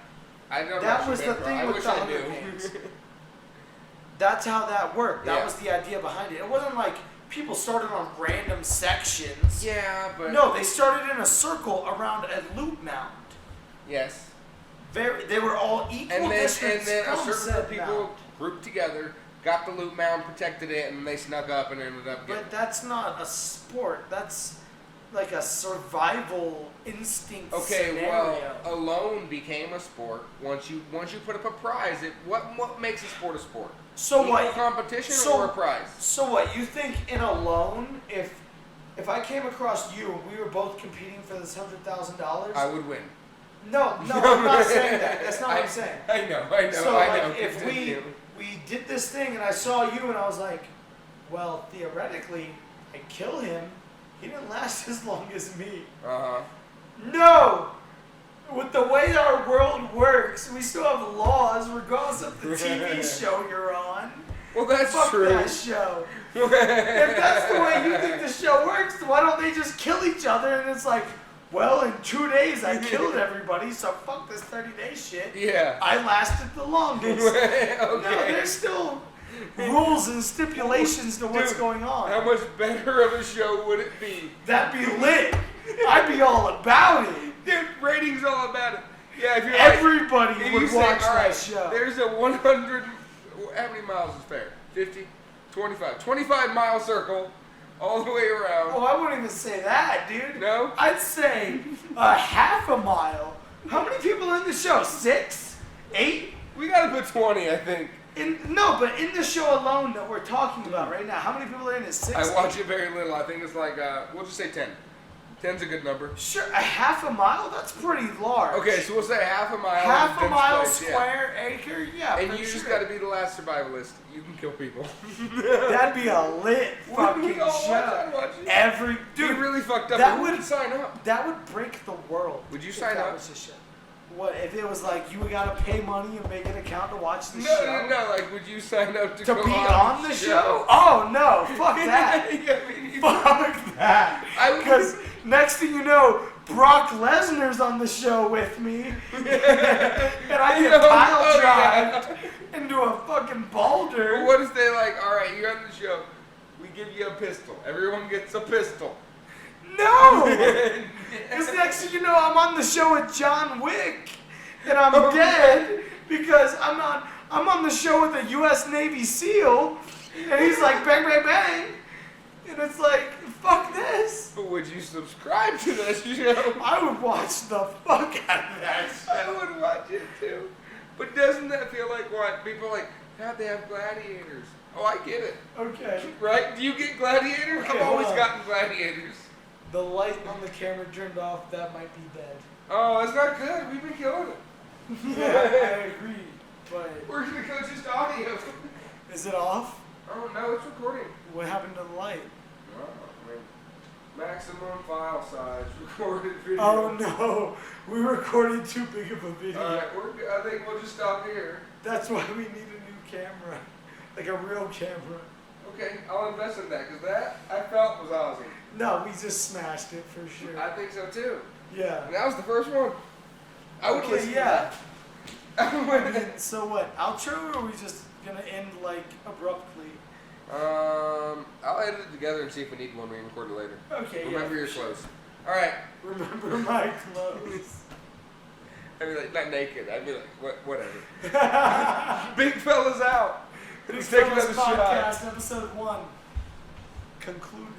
I don't know. That if she was the meant run. thing I with wish the I Hunger knew. Games. That's how that worked. That Yeah. was the idea behind it. It wasn't like people started on random sections. Yeah, but No, they started in a circle around a loot mound. yes. They were all equal And distance then a from certain group said of people mound. grouped together, got the loot mound, protected it, and they snuck up and ended up getting. But that's not a sport. That's like a survival instinct Okay, scenario. well, alone became a sport once you put up a prize. What makes a sport a sport? So Equal what? competition So- or a prize? So what? You think in alone, if I came across you and we were both competing for this $100,000? I would win. No, I'm not saying that. That's not what I'm saying. I know. So I like, know. if Continue. we did this thing and I saw you and I was like, well, theoretically, I kill him. He didn't last as long as me. Uh-huh. No! With the way our world works, we still have laws regardless of the TV show you're on. Well, that's Fuck true. that show. If that's the way you think the show works, why don't they just kill each other and it's like, well, in 2 days I killed everybody, so fuck this 30-day shit. Yeah. I lasted the longest. Okay. No, there's still rules and stipulations to what's Dude, going on. How much better of a show would it be? That'd be lit. I'd be all about it. Dude, ratings all about it. Yeah, if you're Everybody if would you say, watch all right, that show. there's a 100, how many miles is fair? 50? 25. 25-mile circle all the way around. Oh, I wouldn't even say that, dude. No? I'd say a half a mile. How many people are in the show? 6? 8? We gotta put 20, I think. No, but in the show alone that we're talking about right now, how many people are in it? 6? I watch it very little. I think it's like, we'll just say 10. 10's a good number. Sure, a half a mile? That's pretty large. Okay, so we'll say half a mile. Half in a dense mile place, yeah. square acre? Yeah, And for you just sure. gotta be the last survivalist. You can kill people. That'd be a lit fucking all watch show. that, watch it. Every Dude, dude, really fucked up. that Who would- would sign up? that would break the world. Would you if sign that up? Was a show. What if it was like you gotta pay money and make an account to watch the No, show? no. Like, would you sign up to To go be on the show? Oh no, fuck that. Yeah, I mean, Fuck that. I would- Because next thing you know, Brock Lesnar's on the show with me, and I get pile drived into a fucking boulder. But what if they like, all right, you're on the show. We give you a pistol. Everyone gets a pistol. No! Because next thing you know, I'm on the show with John Wick, and I'm dead because I'm on the show with a U.S. Navy SEAL, and he's like bang bang bang, and it's like Fuck this. But would you subscribe to this show? I would watch the fuck out of that I show. would watch it too. But doesn't that feel like what? People are like, God, they have gladiators. Oh, I get it. Okay. Right? Do you get gladiators? Okay, I've always hold on. gotten gladiators. The light on the camera turned off. That might be dead. Oh, that's not good. We've been killing it. Yeah, I agree. But We're gonna go just audio. is it off? Oh no, it's recording. What happened to the light? Oh, I mean, maximum file size recorded video. Oh no, we recorded too big of a video. All right, I think we'll just stop here. That's why we need a new camera, like a real camera. Okay, I'll invest in that because that I felt was awesome. No, we just smashed it for sure. I think so too. Yeah. And that was the first one. I would Okay, listen yeah. to that. I mean, so what? Outro, or are we just gonna end like abruptly? I'll edit it together and see if we need one. We can record it later. Okay. Remember yeah, your for sure. clothes. All right. Remember my clothes. I'd be like, not naked. I'd be like, whatever. Big fella's out. Big Let's take Fellas another shot. Podcast, episode 1. Concluded.